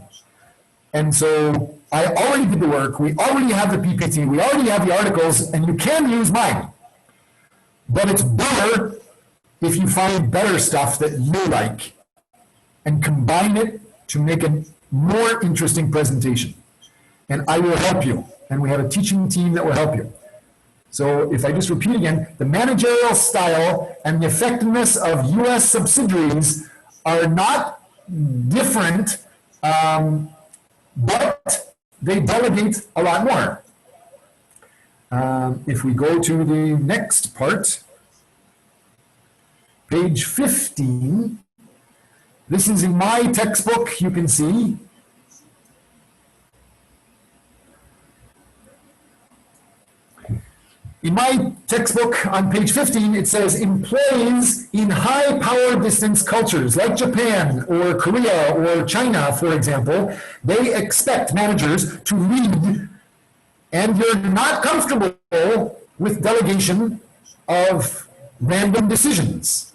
And so I already did the work, we already have the PPT, we already have the articles, and you can use mine. But it's better if you find better stuff that you like and combine it to make a more interesting presentation. And I will help you. And we have a teaching team that will help you. So if I just repeat again, the managerial style and the effectiveness of US subsidiaries are not different, but they delegate a lot more. If we go to the next part, page 15, this is in my textbook, you can see. In my textbook on page 15, it says employees in high power distance cultures like Japan or Korea or China, for example, they expect managers to lead, and you're not comfortable with delegation of random decisions.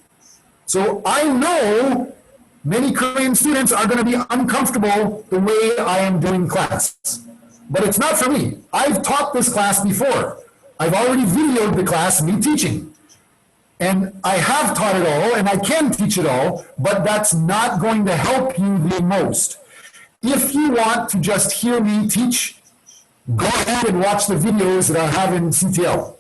So I know many Korean students are going to be uncomfortable the way I am doing class, but it's not for me. I've taught this class before. I've already videoed the class, me teaching. And I have taught it all, and I can teach it all, but that's not going to help you the most. If you want to just hear me teach, go ahead and watch the videos that I have in CTL.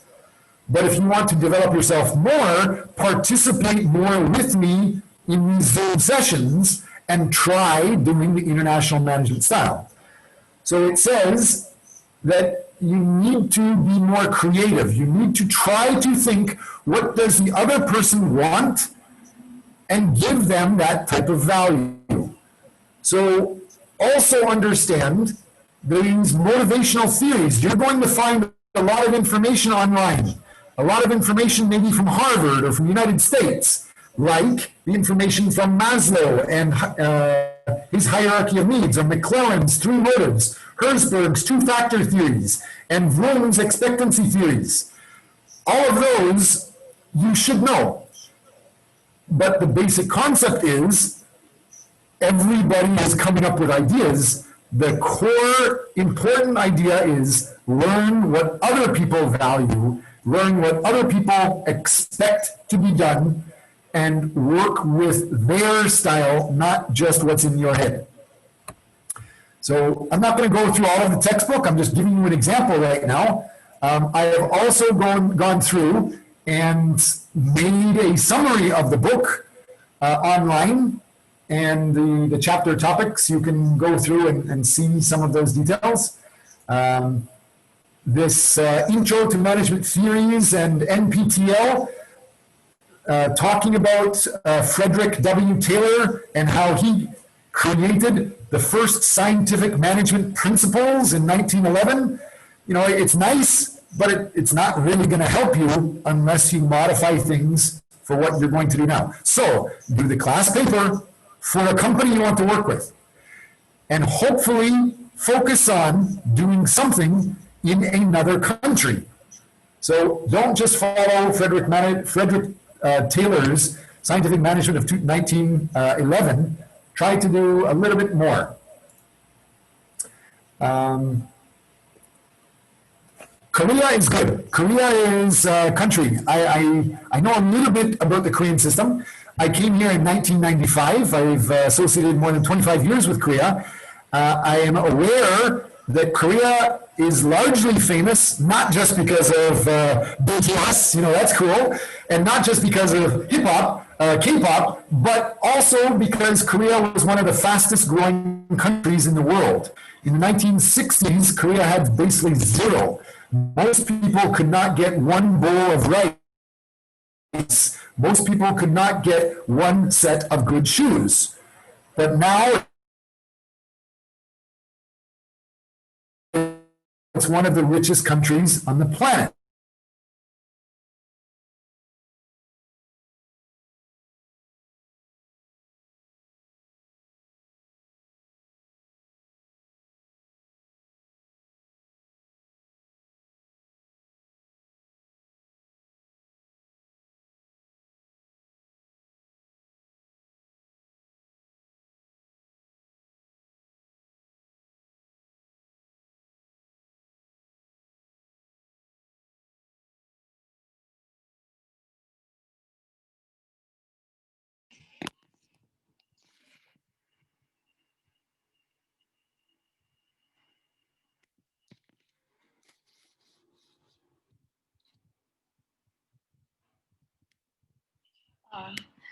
But if you want to develop yourself more, participate more with me in these Zoom sessions and try doing the international management style. So it says that you need to be more creative. You need to try to think, what does the other person want, and give them that type of value. So also understand these motivational theories. You're going to find a lot of information online, a lot of information maybe from Harvard or from the United States, like the information from Maslow and his hierarchy of needs, or McClellan's 3 motives, Herzberg's 2-factor theories, and Vroom's expectancy theories. All of those you should know. But the basic concept is everybody is coming up with ideas. The core important idea is learn what other people value, learn what other people expect to be done, and work with their style, not just what's in your head. So I'm not going to go through all of the textbook. I'm just giving you an example right now. I have also gone through and made a summary of the book online, and the chapter topics. You can go through and see some of those details. This Intro to Management Theories and NPTL, talking about Frederick W. Taylor and how he created the first scientific management principles in 1911. You know, it's nice, but it's not really going to help you unless you modify things for what you're going to do now. So do the class paper for a company you want to work with, and hopefully focus on doing something in another country. So don't just follow Frederick Taylor's scientific management of 1911. Try to do a little bit more. Korea is good. Korea is a country. I know a little bit about the Korean system. I came here in 1995. I've associated more than 25 years with Korea. I am aware that Korea is largely famous, not just because of BTS, you know, that's cool, and not just because of hip-hop, K-pop, but also because Korea was one of the fastest growing countries in the world. In the 1960s, Korea had basically zero. Most people could not get one bowl of rice. Most people could not get one set of good shoes. But now it's one of the richest countries on the planet.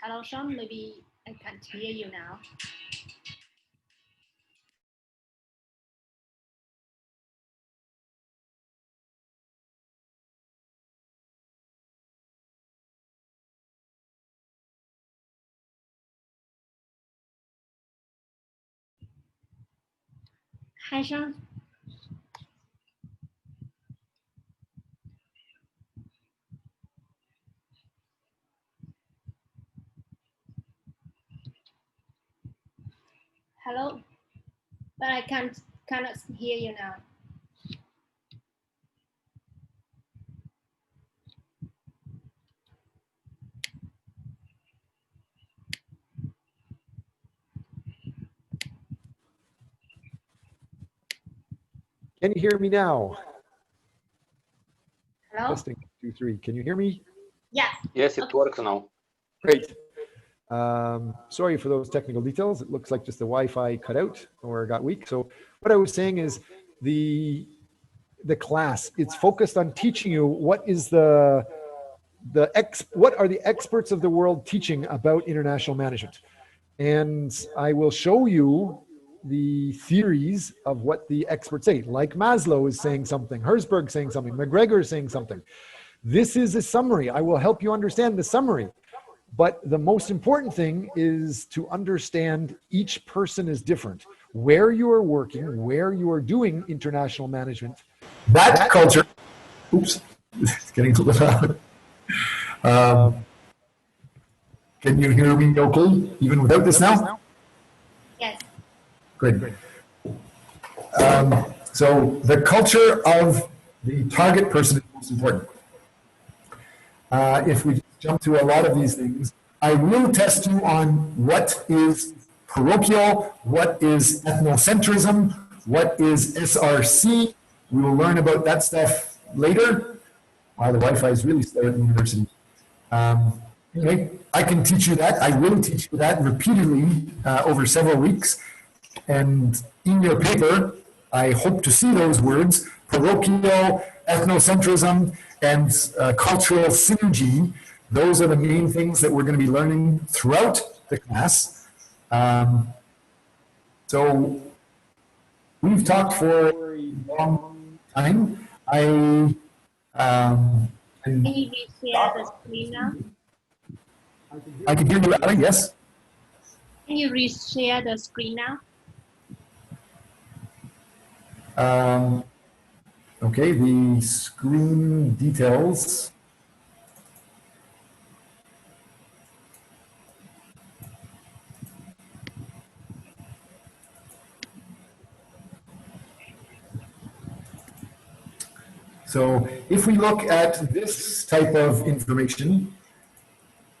Hello, Sean. Maybe I can't hear you now. Hi, Sean. Hello, but I cannot hear you now. Can you hear me now? Hello. Testing 2, 3. Can you hear me? Yeah. Yes, it works now. Great. Sorry for those technical details. It looks like just the Wi-Fi cut out or got weak. So what I was saying is the class, it's focused on teaching you what are the experts of the world teaching about international management. And I will show you the theories of what the experts say, like Maslow is saying something, Herzberg saying something, McGregor is saying something. This is a summary. I will help you understand the summary. But the most important thing is to understand each person is different. Where you are working, where you are doing international management. That culture, oops, it's getting a little loud. Can you hear me okay, even without this now? Yes. Good. So the culture of the target person is most important. If we jump to a lot of these things, I will test you on what is parochial, what is ethnocentrism, what is SRC. We will learn about that stuff later. Wow, the Wi-Fi is really slow at the university. Anyway, I can teach you that. I will teach you that repeatedly over several weeks. And in your paper, I hope to see those words, parochial, ethnocentrism, and cultural synergy. Those are the main things that we're going to be learning throughout the class. So we've talked for a long time. Can you share the screen now? I can hear you, Ali, yes? Can you reshare the screen now? Okay, the screen details. So if we look at this type of information,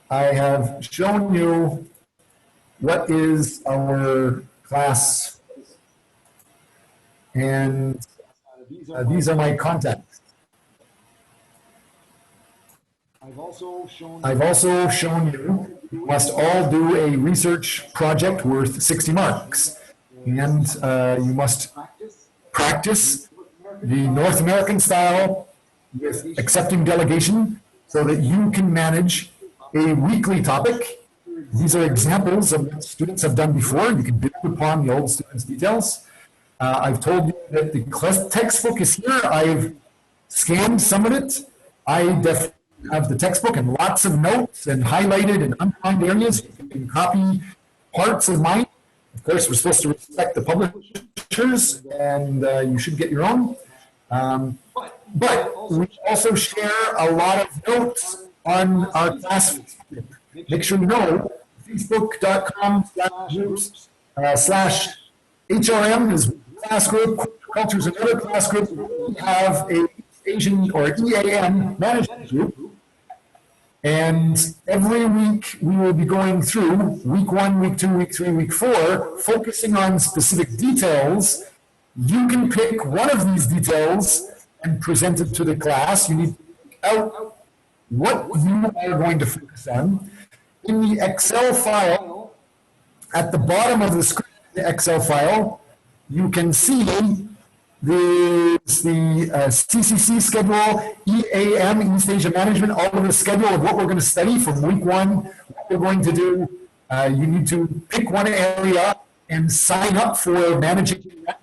I have shown you what is our class, and these are my contacts. I've also shown you must all do a research project worth 60 marks, and you must practice the North American style with accepting delegation so that you can manage a weekly topic. These are examples of what students have done before. You can build upon the old students' details. I've told you that the textbook is here. I've scanned some of it. I definitely have the textbook and lots of notes and highlighted and underlined areas. You can copy parts of mine. Of course, we're supposed to respect the publishers, and you should get your own. But we also share a lot of notes on our class Facebook. Make sure you know facebook.com/groups/HRM is class group, culture is another class group. We have a Asian or EAM management group. And every week we will be going through week 1, week 2, week 3, week 4, focusing on specific details. You can pick one of these details and present it to the class. You need to pick out what you are going to focus on. In the Excel file, at the bottom of the screen, the Excel file, you can see the CCC schedule, EAM, East Asia Management, all of the schedule of what we're going to study from week 1, what we're going to do. You need to pick one area and sign up for managing that.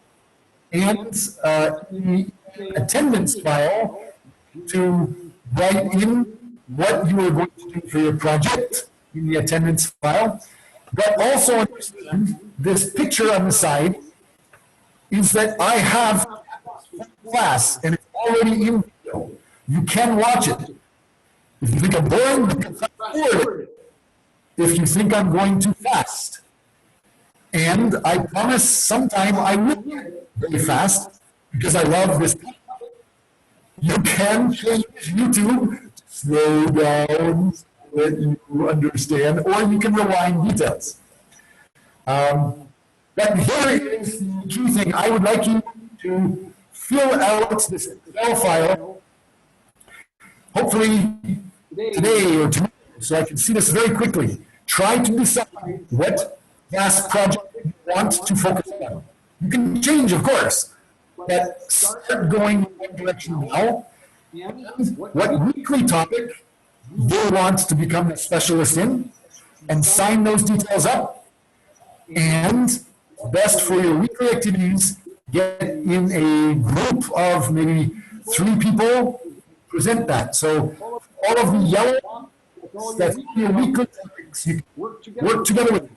And the attendance file to write in what you are going to do for your project in the attendance file. But also understand this picture on the side is that I have class and it's already in video. You can watch it. If you think I'm boring, you can fast forward it. If you think I'm going too fast. And I promise sometime I will get very fast because I love this. You can change YouTube to slow down so that you understand, or you can rewind details. But here is the key thing. I would like you to fill out this Excel file, hopefully today or tomorrow, so I can see this very quickly. Try to decide what class project you want to focus on. You can change, of course, but start going in one direction now. What weekly topic you want to become a specialist in, and sign those details up. And best for your weekly activities, get in a group of maybe 3 people, present that. So all of the yellow, that's your weekly topics, you can work together with them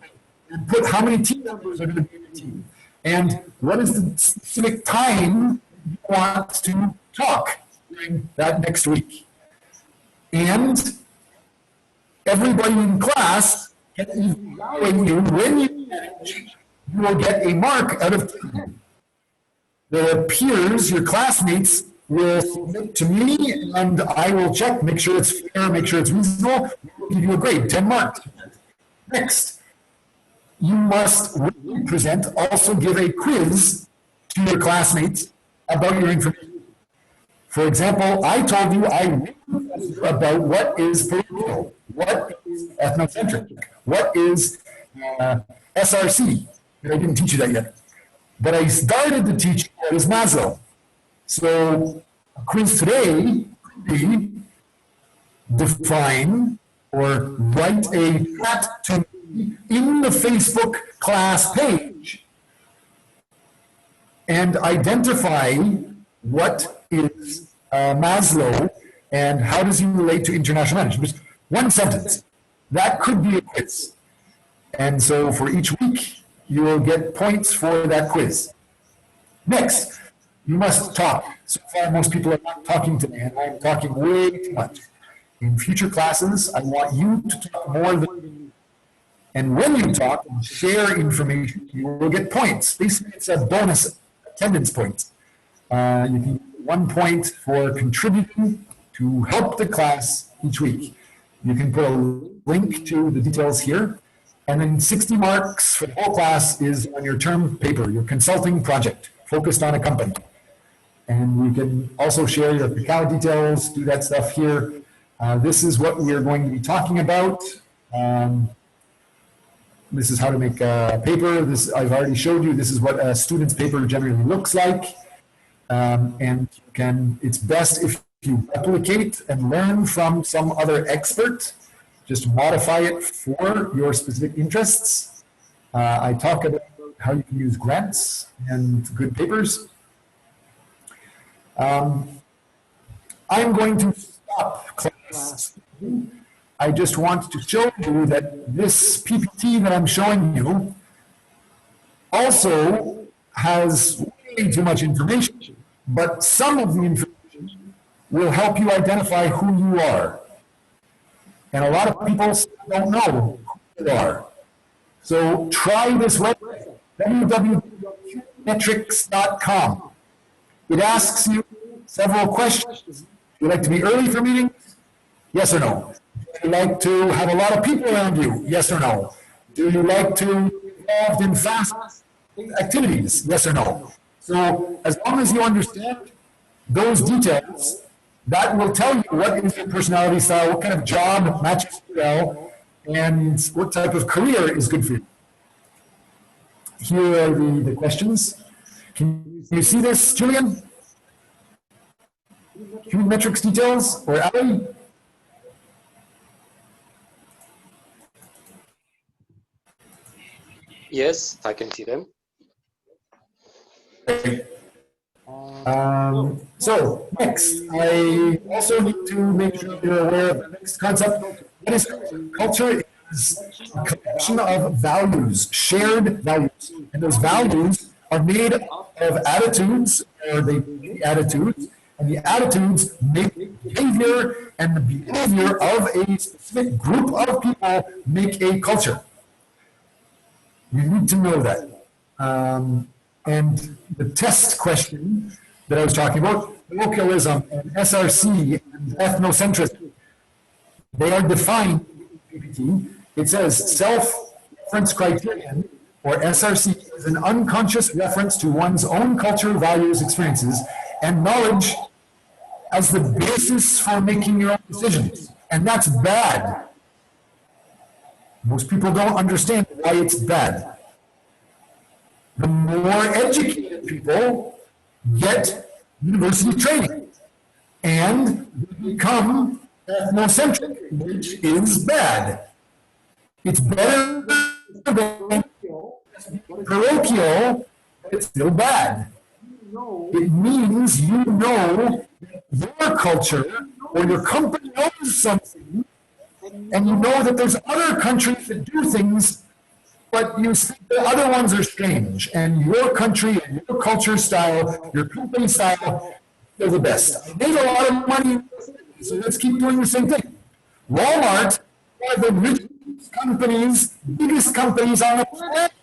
and put how many team members are going to be in the team. And what is the specific time you want to talk during that next week. And everybody in class can evaluate you when you manage. You will get a mark out of 10. The peers, your classmates, will submit to me, and I will check, make sure it's fair, make sure it's reasonable. We'll give you a grade, 10 marks. Next, you must, when you present, also give a quiz to your classmates about your information. For example, I told you I will about what is political, what is ethnocentric, what is SRC. I didn't teach you that yet. But I started to teach you what is Maslow. So a quiz today could be define or write a chat to me in the Facebook class page and identify what is Maslow and how does he relate to international management. Just one sentence. That could be a quiz. And so for each week, you will get points for that quiz. Next, you must talk. So far, most people are not talking to me, and I'm talking way too much. In future classes, I want you to talk more than me. And when you talk and share information, you will get points. Basically, it's a bonus attendance point. You can get 1 point for contributing to help the class each week. You can put a link to the details here. And then 60 marks for the whole class is on your term paper, your consulting project, focused on a company. And you can also share your account details, do that stuff here. This is what we are going to be talking about. This is how to make a paper. This I've already showed you. This is what a student's paper generally looks like. And you can, it's best if you replicate and learn from some other expert. Just modify it for your specific interests. I talk about how you can use grants and good papers. I'm going to stop class. I just want to show you that this PPT that I'm showing you also has way too much information. but some of the information will help you identify who you are. And a lot of people don't know who you are. So try this website, www.metrics.com. It asks you several questions. Do you like to be early for meetings? Yes or no? Do you like to have a lot of people around you? Yes or no? Do you like to be involved in fast activities? Yes or no? So as long as you understand those details, that will tell you what is your personality style, what kind of job matches you well, and what type of career is good for you. Here are the questions. Can you see this, Julian? Human metrics details, or Ali? Yes, I can see them. So next, I also need to make sure you're aware of the next concept. What is culture? Culture is a collection of values, shared values, and those values are made of attitudes, or they make attitudes, and the attitudes make behavior, and the behavior of a specific group of people make a culture. You need to know that. And the test question that I was talking about, colloquialism and SRC and ethnocentrism, they are defined in PPT. It says self-reference criterion, or SRC, is an unconscious reference to one's own culture, values, experiences, and knowledge as the basis for making your own decisions. And that's bad. Most people don't understand why it's bad. The more educated people get university training and become ethnocentric, which is bad. It's better than parochial, but it's still bad. It means you know your culture or your company knows something, and you know that there's other countries that do things, but you see the other ones are strange, and your country and your culture style, your company style, they're the best. I made a lot of money, so let's keep doing the same thing. Walmart, one of the richest companies, biggest companies on the planet,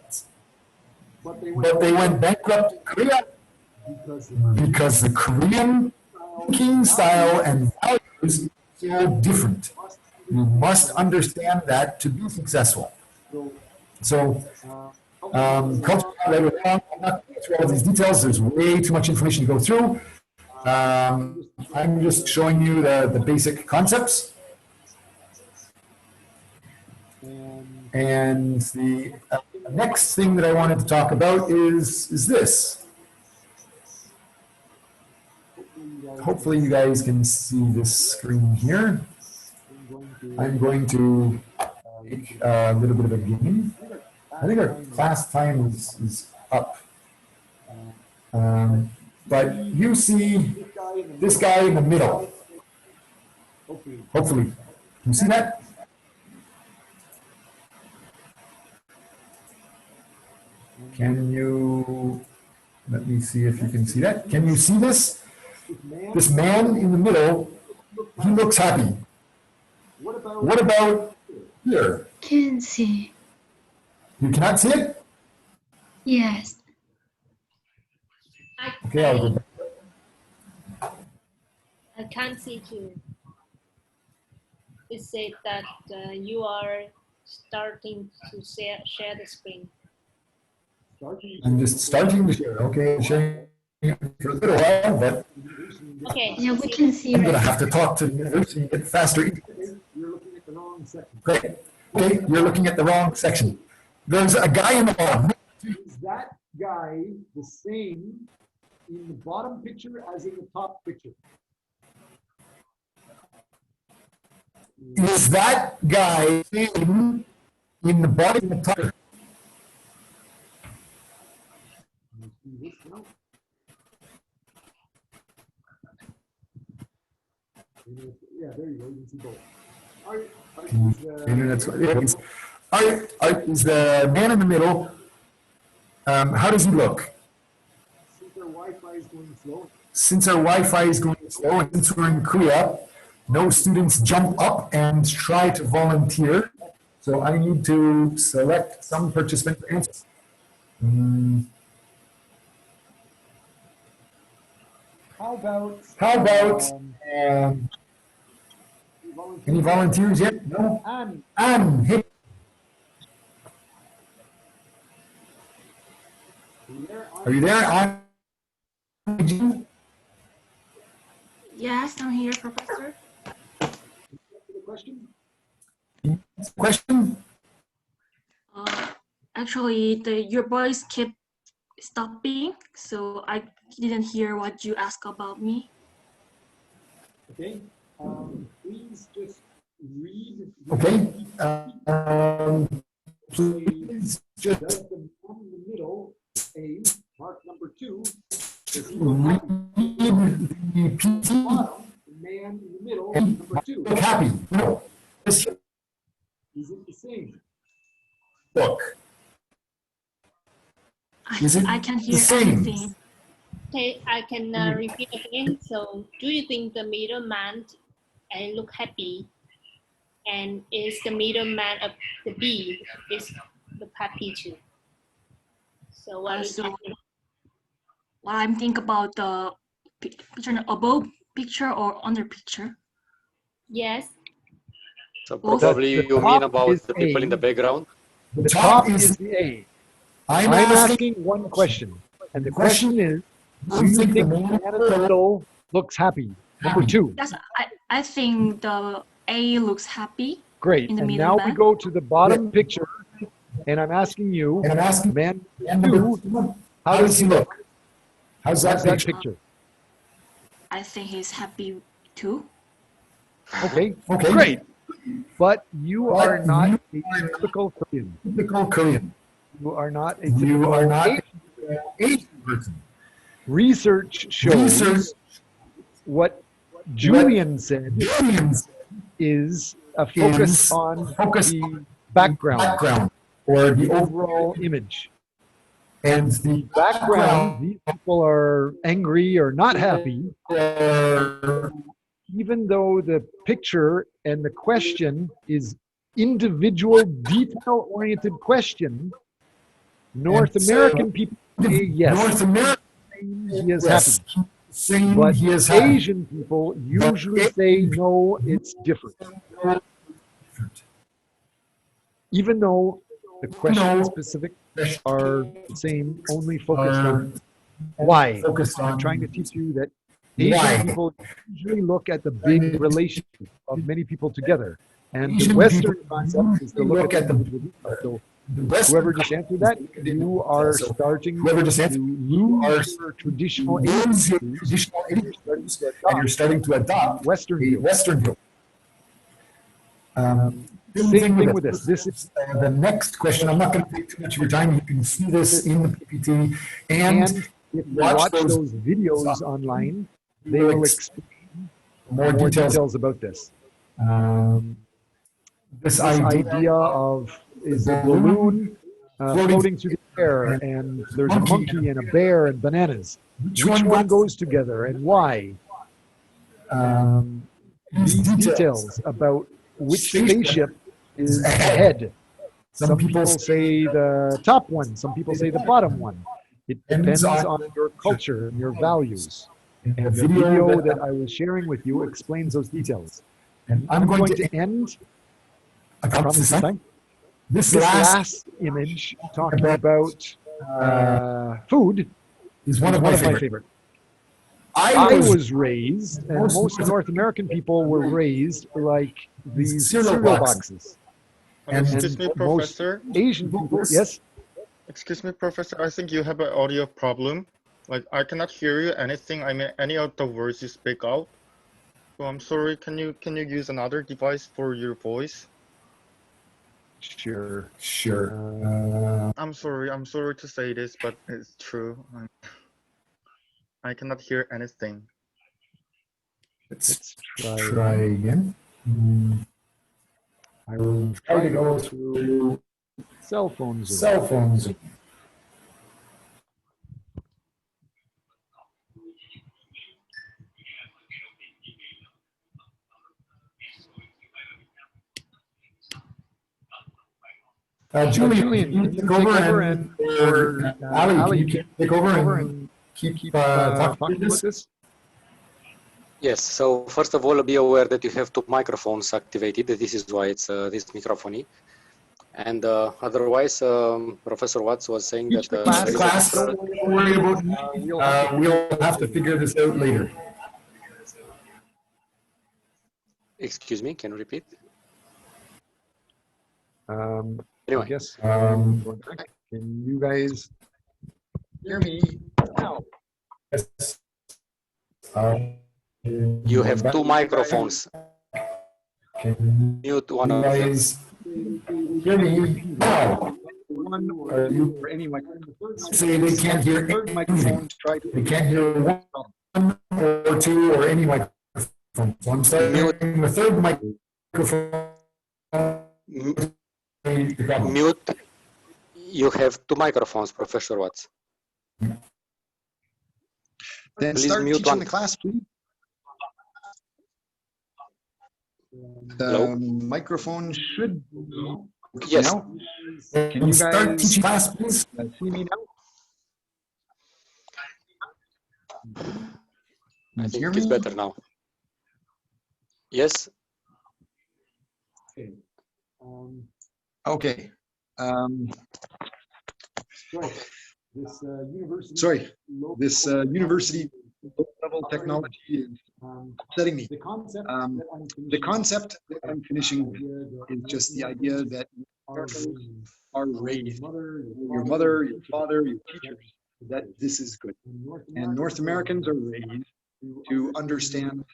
but they went bankrupt in Korea because the Korean thinking style and values are so different. You must understand that to be successful. So, culture, right or wrong, I'm not going through all these details. There's way too much information to go through. I'm just showing you the basic concepts. And the next thing that I wanted to talk about is this. Hopefully you guys can see this screen here. I'm going to make a little bit of a game. I think our class time is up. But you see this guy in the middle. Hopefully. Can you see that? Can you, let me see if you can see that. Can you see this? This man in the middle, he looks happy. What about here? Can see. You cannot see it? Yes. Okay, I'll go back. I can't see too. It said that you are starting to share the screen. I'm just starting to share. Okay, sharing for a little while, but Okay. Yeah, we can see. I'm going to Right. have to talk to the university and get faster. Great. Okay, you're looking at the wrong section. There's a guy in the bottom. Is that guy the same in the bottom picture as in the top picture? Is that guy same in the bottom and the top? Yeah, there you go. You can see both. Is the man in the middle, how does he look? Since their Wi-Fi is going slow. since our Wi-Fi is going slow and since we're in Korea, no students jump up and try to volunteer. So I need to select some participant to answer. How about any volunteers yet? No? Anne, hey. Are you there, Anne? Yes, I'm here, Professor. Question? Actually, your voice kept stopping, so I didn't hear what you asked about me. Okay. Please just read. Okay. Please just Does the man in the middle, A, mark number 2, does he read the PT. bottom, the man in the middle, number 2. Look happy. No. Is it the same? Look. Is it I can't the hear same? anything. Okay, I can repeat again. So, do you think the middleman and look happy? And is the middleman of the B is look happy too? So what is So happening? what I'm thinking about the picture above picture or under picture. Yes. So Both. probably The you mean top about is the people A. in the background? The top is the A. I'm asking one question, and the question is, do you think the man in the middle looks happy? Number 2. That's I think the A looks happy. Great. In the And middle now we band. go to the bottom picture, and I'm asking you, And I'm asking man number 2, how does he look? How's How's that that picture? picture? I think he's happy too. Okay, Okay. great. But you But are not you a typical Korean. Typical Korean. You are not a You typical are not Asian. an Asian person. Research shows Research what Julian said Julian's is a focus is on focus the background, or the the overall image. and the Background, these people are angry or not happy, or even though the picture and the question is individual, detail-oriented question. North And so- American people say yes, North America he is happy. saying But he is happy. Asian people usually say no, it's different. Even though the question specific are the same, only focused on why. Focused on I'm trying to teach you that why. Asian people usually look at the big relationship of many people together. And the Asian Western people concept is to usually look at the individual detail. So the Western whoever just answered that, you are So starting whoever just to answered, lose your traditional lose your views traditional and values, you're and you're starting to adopt Western a view. Western view. Same thing with this. This is The next question, I'm not going to take too much of your time. You can see this in the PPT. and And if you watch those videos online, they will explain more details about this. This This idea idea of is a balloon floating through the air, and there's a monkey and a bear and bananas. Which one goes together and why? These details about which spaceship is ahead. Some people say the top one, some people say the bottom one. It depends on your culture and your values. And the video that I was sharing with you explains those details. And I'm going to end, I promise this time, this last image talking about food is one of my favorite. I was raised, and most North American people were raised like these cereal boxes. And Excuse me, most Professor. Asian people, yes? Excuse me, Professor. I think you have an audio problem. Like, I cannot hear you anything. I mean, any of the words you speak out. So I'm sorry. Can you use another device for your voice? Sure. I'm sorry to say this, but it's true. I cannot hear anything. Let's try again. I will try to go through cell phone Zoom. Cell phones. Julian, can you take over and or Ali, can you take over and keep talking about this? Yes, so first of all, be aware that you have two microphones activated. This is why it's this microphony. And otherwise, Professor Watts was saying that... class, don't worry about it. We'll have to figure this out later. Excuse me, can you repeat? I guess, can you guys hear me now? Yes. You have two microphones. Mute one of them. Hear me now. One or any microphone. Say they can't hear Third microphone. Try to. They can't hear one or two or any microphone. So I'm starting the third microphone. Mute. You have two microphones, Professor Watts. Then please start mute teaching one. the class, please. Hello? Microphone should. Yes. Now. Can you start guys teaching class, please? see me now? I think hear it's me? better now. Yes. Okay. Okay. This university level technology is upsetting me. The concept that I'm finishing with is just the idea that are raised, your mother, your father, your teachers, that this is good. And North Americans are raised to understand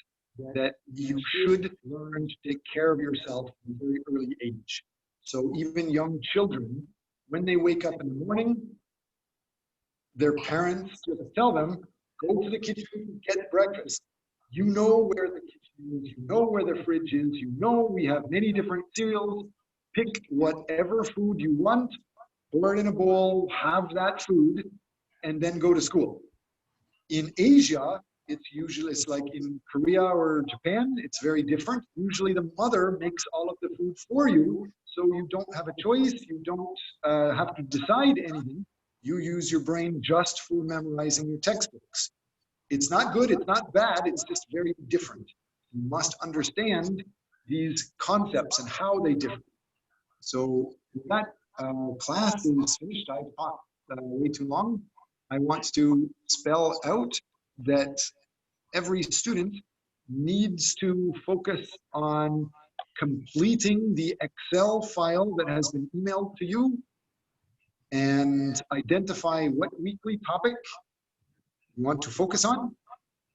that you should learn to take care of yourself from a very early age. So even young children, when they wake up in the morning, their parents just tell them, go to the kitchen and get breakfast. You know where the kitchen is, you know where the fridge is, you know we have many different cereals. Pick whatever food you want, pour it in a bowl, have that food, and then go to school. In Asia, it's like in Korea or Japan, it's very different. Usually the mother makes all of the food for you, so you don't have a choice, you don't have to decide anything. You use your brain just for memorizing your textbooks. It's not good, it's not bad, it's just very different. You must understand these concepts and how they differ. So that class is finished. I've talked way too long. I want to spell out that every student needs to focus on completing the Excel file that has been emailed to you and identify what weekly topic you want to focus on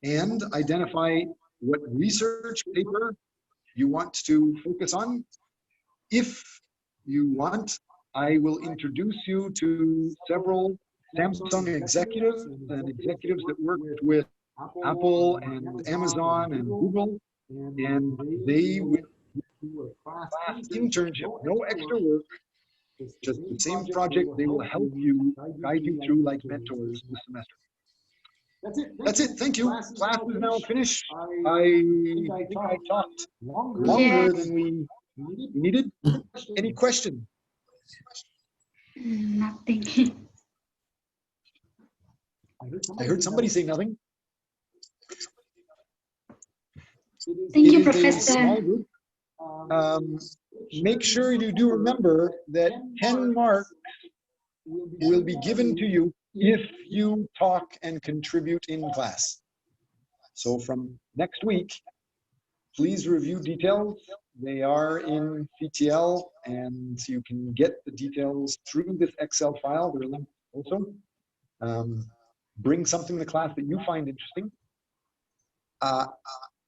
and identify what research paper you want to focus on. If you want, I will introduce you to several Samsung executives and executives that worked with Apple and Amazon and Google, and they will do a class internship, no extra work, just the same project. They will help you, guide you through like mentors this semester. That's it. Thank you. Class is now finished. I think I talked longer than we needed. Any question? Nothing. I heard somebody say nothing. Thank you, It is a Professor. small group. Make sure you do remember that 10 marks will be given to you if you talk and contribute in class. So from next week, please review details. They are in CTL, and you can get the details through this Excel file. They're linked also. Bring something to class that you find interesting.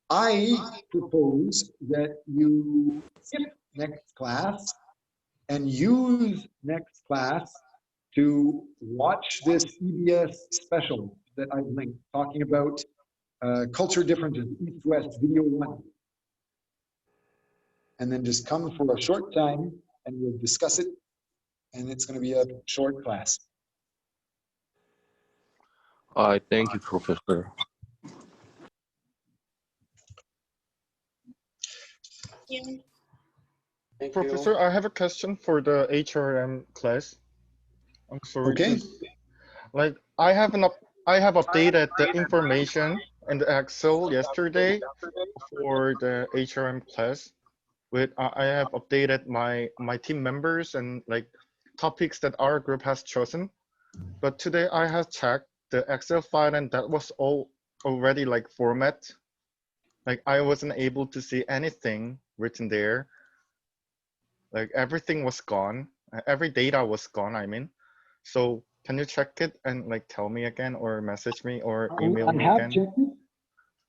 I propose that you skip next class and use next class to watch this EBS special that I've linked, talking about culture differences, East-West Video 1. And then just come for a short time and we'll discuss it, and it's going to be a short class. I thank you, Professor. Yeah. Thank Professor, you. I have a question for the HRM class. I'm sorry Okay. like I have updated the information in the Excel yesterday for the HRM class. I have updated my team members and like topics that our group has chosen. But today I have checked the Excel file and that was all already like format. Like I wasn't able to see anything written there. Like everything was gone. Every data was gone, I mean. So can you check it and like tell me again or message me or email I me have again? checked it,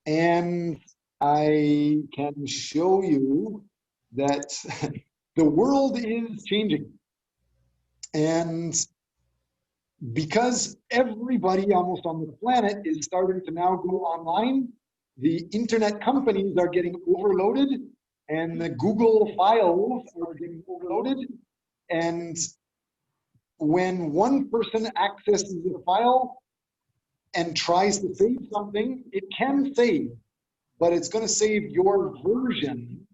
and I can show you that the world is changing. And because everybody almost on the planet is starting to now go online, the internet companies are getting overloaded and the Google files are getting overloaded. And when one person accesses a file and tries to save something, it can save, but it's going to save your version.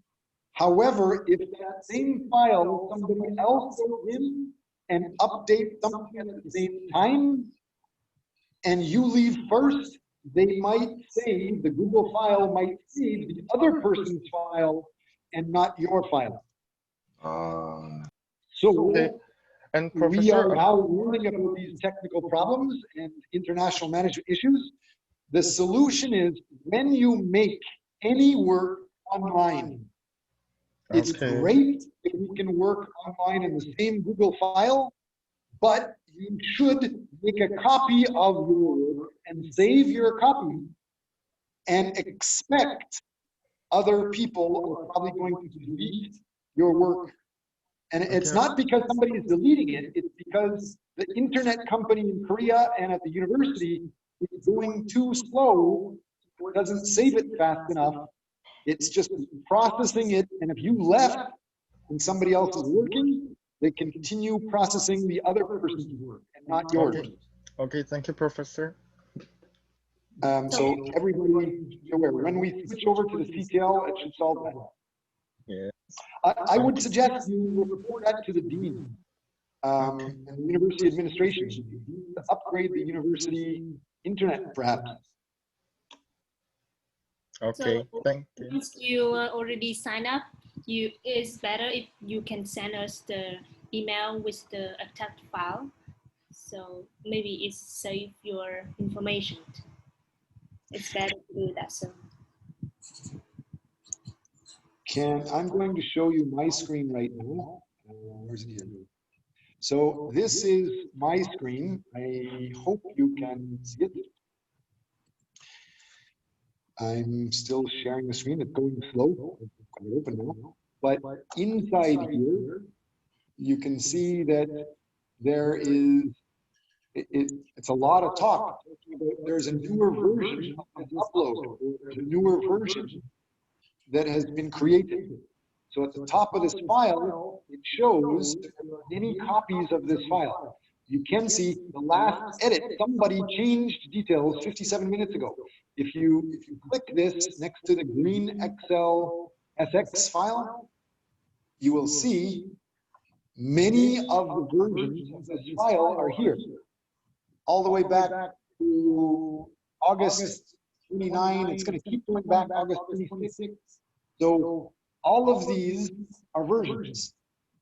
However, if that same file, somebody else goes in and updates something at the same time, and you leave first, they might save, the Google file might save the other person's file and not your file. So Okay. And we Professor, are now learning about these technical problems and international management issues. The solution is when you make any work online, it's okay. great if we can work online in the same Google file, but you should make a copy of your work and save your copy and expect other people are probably going to delete your work. And it's Okay. not because somebody is deleting it, it's because the internet company in Korea and at the university is going too slow, so it doesn't save it fast enough. It's just processing it, and if you left and somebody else is working, they continue processing the other person's work and not yours. Okay. Okay, thank you, Professor. So everybody be aware, when we switch over to the CTL, it should solve that. Yeah. I would suggest you report that to the dean and the university administration to upgrade the university internet, perhaps. Okay, So thank you. once you already sign up, it's better if you can send us the email with the attached file. So maybe it save your information. It's better to do that. So I'm going to show you my screen right now. Where's it here? So this is my screen. I hope you can see it. I'm still sharing the screen. It's going slow. I've got it open now. But inside here, you can see that there is, it's a lot of talk. There's a newer version of this upload. There's a newer version that has been created. So at the top of this file, it shows any copies of this file. You can see the last edit. Somebody changed details 57 minutes ago. If you click this next to the green Excel SX file, you will see many of the versions of this file are here. All the way back to August 29. It's going to keep going back August 26. So all of these are versions.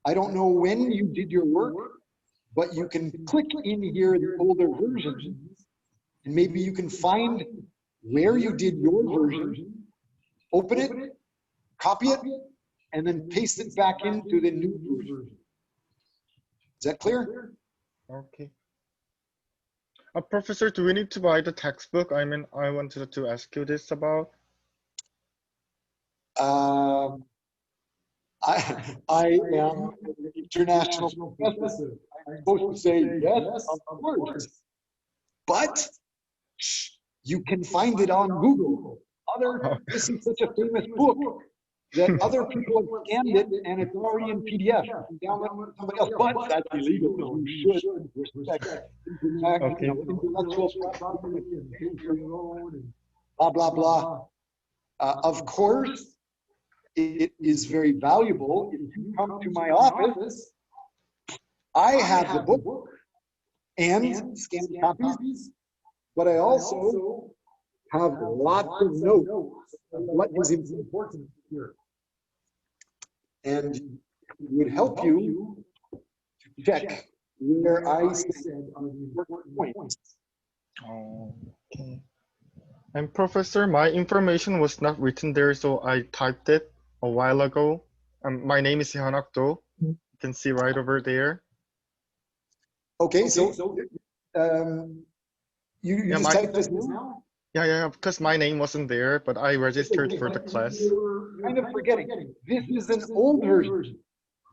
I don't know when you did your work, but you can click in here the older versions, and maybe you can find where you did your version, open it, copy it, and then paste it back into the new version. Is that clear? Okay. Professor, do we need to buy the textbook? I mean, I wanted to ask you this about. I am an international professor. I'm supposed to say yes, of course. But you can find it on Google. This is such a famous book that other people have scanned it and it's already in PDF. You can download it from somebody else, but that's illegal. You should respect intellectual property and pay for your own and blah, blah, blah. Of course, it is very valuable if you come to my office. I have the book and scanned copies, but I also have lots of notes of what is important here. And it would help you to check where I said are the important points. Oh, okay. And Professor, my information was not written there, so I typed it a while ago. My name is Hyunok Do. You can see right over there. Okay, so you Yeah, just typed this now? Yeah, because my name wasn't there, but I registered for the class. You're kind of forgetting. This is an old version.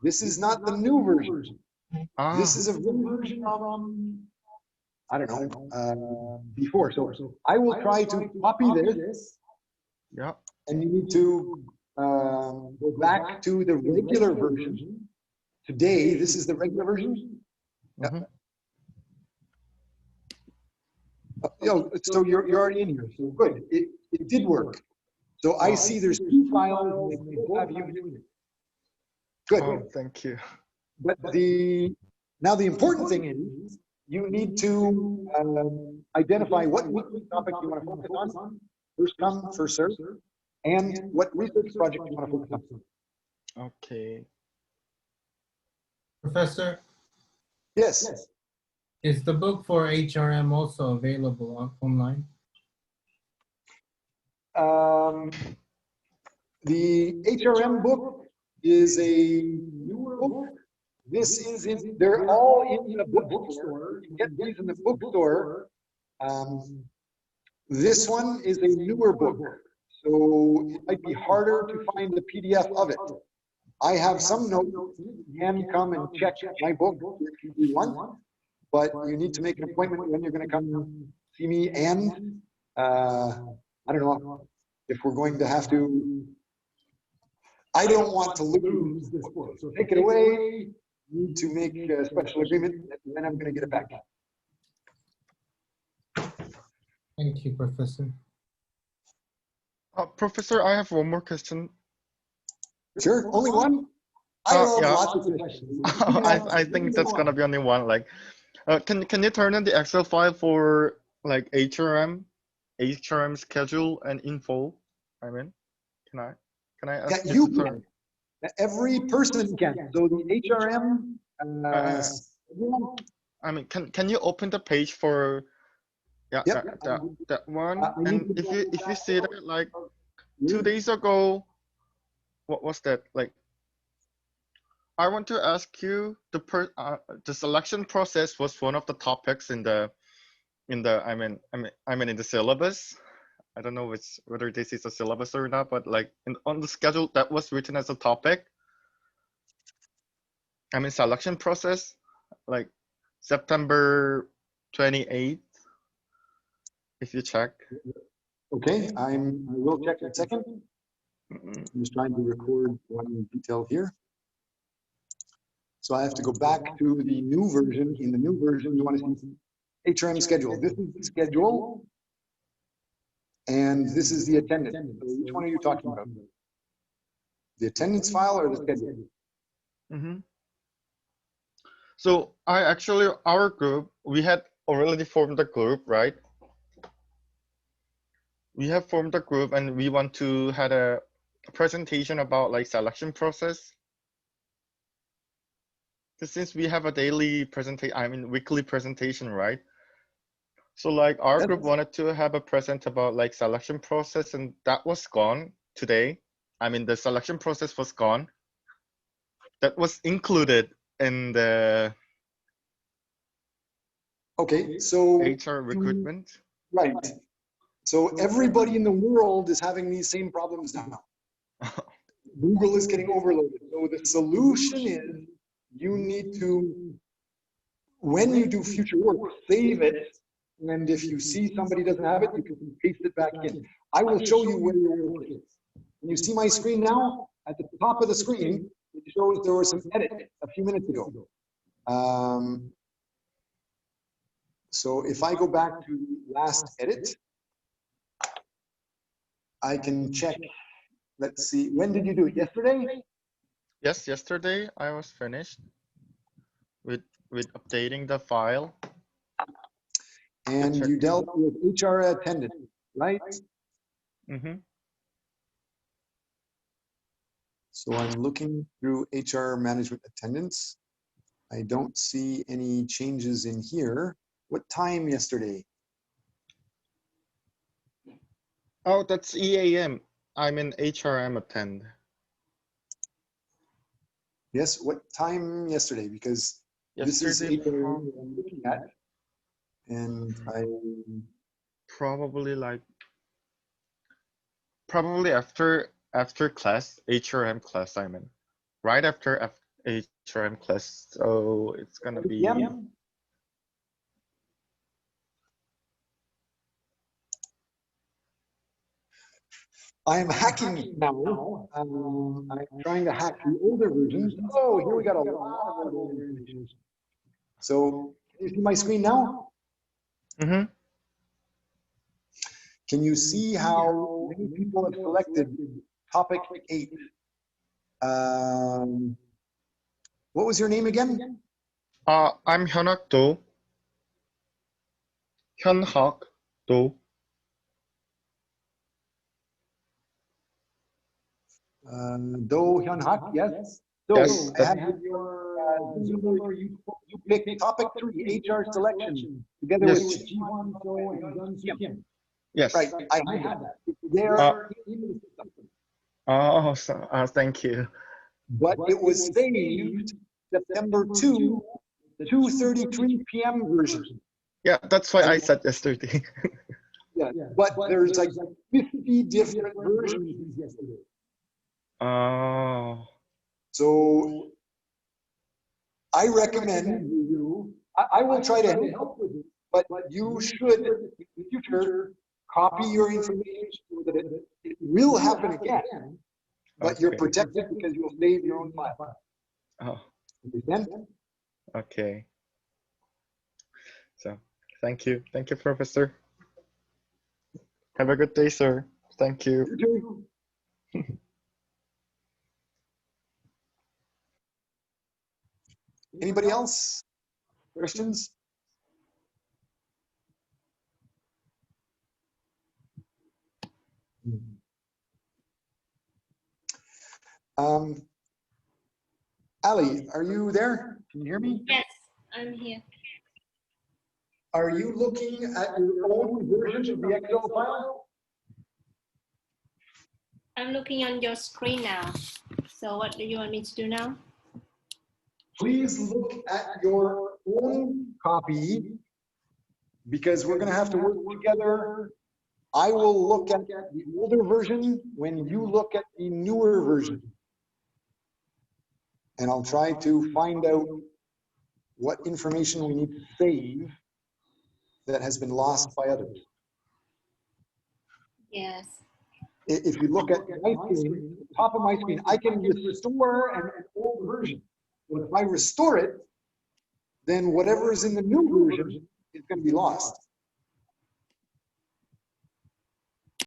This is not the new version. This is a version from, I don't know, before. So I will try to copy this. Yeah. And you need to go back to the regular version. Today, this is the regular version. Yeah. So you're already in here. So good. It did work. So I see there's two files and they both have you doing it. Good. Oh, thank you. But now the important thing is you need to identify what topic you want to focus on, first come, first serve, and what research project you want to focus on. Okay. Professor? Yes. Is the book for HRM also available online? The HRM book is a newer book. This is they're all in the bookstore. You get these in the bookstore. This one is a newer book, so it might be harder to find the PDF of it. I have some notes. You can come and check my book if you want, but you need to make an appointment when you're going to come see me. And I don't know if we're going to have to. I don't want to lose this book, so take it away. You need to make a special agreement, and then I'm going to get it back. Thank you, Professor. Professor, I have one more question. Sure, only one? I love yeah. lots of questions. I think that's gonna be only one. Like, can you turn on the Excel file for like HRM schedule and info? I mean, can I ask Yeah, you you to turn? can. Every person can. So the HRM. I mean, can you open the page for? Yeah, Yep. that one. And if you see that, like 2 days ago, what was that like? I want to ask you the selection process was one of the topics in the in the syllabus. I don't know whether this is a syllabus or not, but like on the schedule that was written as a topic. Selection process, like September 28th. If you check. Okay, I will check in a second. I'm just trying to record one detail here. So I have to go back to the new version. In the new version, you want to see HRM schedule. This is the schedule, and this is the attendance. So which one are you talking about? The attendance file or the schedule? So our group, we had already formed a group, right? We have formed a group and we want to have a presentation about like selection process. Since we have a daily presentation, weekly presentation, right? So like our group wanted to have a present about like selection process, and that was gone today. The selection process was gone. That was included in the so HR recruitment. Right. So everybody in the world is having these same problems now. Google is getting overloaded. So the solution is you need to, when you do future work, save it. And if you see somebody doesn't have it, you can paste it back in. I will show you where your work is. When you see my screen now, at the top of the screen, it shows there was some edit a few minutes ago. So if I go back to last edit, I can check let's see, when did you do it? Yesterday? Yes, yesterday I was finished with updating the file. And you dealt with HR attendant, right? Mm-hmm. So I'm looking through HR management attendance. I don't see any changes in here. What time yesterday? Oh, that's EAM. I'm in HRM attend. Yes, what time yesterday? Because this is Yesterday, HRM I'm looking at. And probably after class, HRM class I'm in. Right after HRM class. So it's gonna be I'm hacking now. I'm trying to hack the older versions. Oh, here we got a lot of older information. So can you see my screen now? Mm-hmm. Can you see how many people have selected topic 8? What was your name again? I'm Hyunhak Do. Hyunhak Do. Do Hyun-hak, yes. So Yes, I have your Zoom number. You picked topic 3, HR selection, together Yes. with Ji-Hwan So and Gun-Soo Kim. Yes. Right, I have that. They're in the system. Oh, thank you. But it was saved September 2, the 2:33 p.m. version. Yeah, that's why I said yesterday. Yeah, but there's like 50 different versions yesterday. Oh. So I recommend you, I will try to help with it, but you should, in the future, copy your information so that it will happen again, but you're protected because you'll save your own file. Oh. Understand? Okay. So, thank you. Thank you, Professor. Have a good day, sir. Thank you. You too. Anybody else? Questions? Ali, are you there? Can you hear me? Yes, I'm here. Are you looking at your own version of the Excel file? I'm looking on your screen now. So what do you want me to do now? Please look at your own copy because we're going to have to work together. I will look at the older version when you look at the newer version. And I'll try to find out what information we need to save that has been lost by others. Yes. If you look at my screen, the top of my screen, I can restore an old version. But if I restore it, then whatever is in the new version is going to be lost.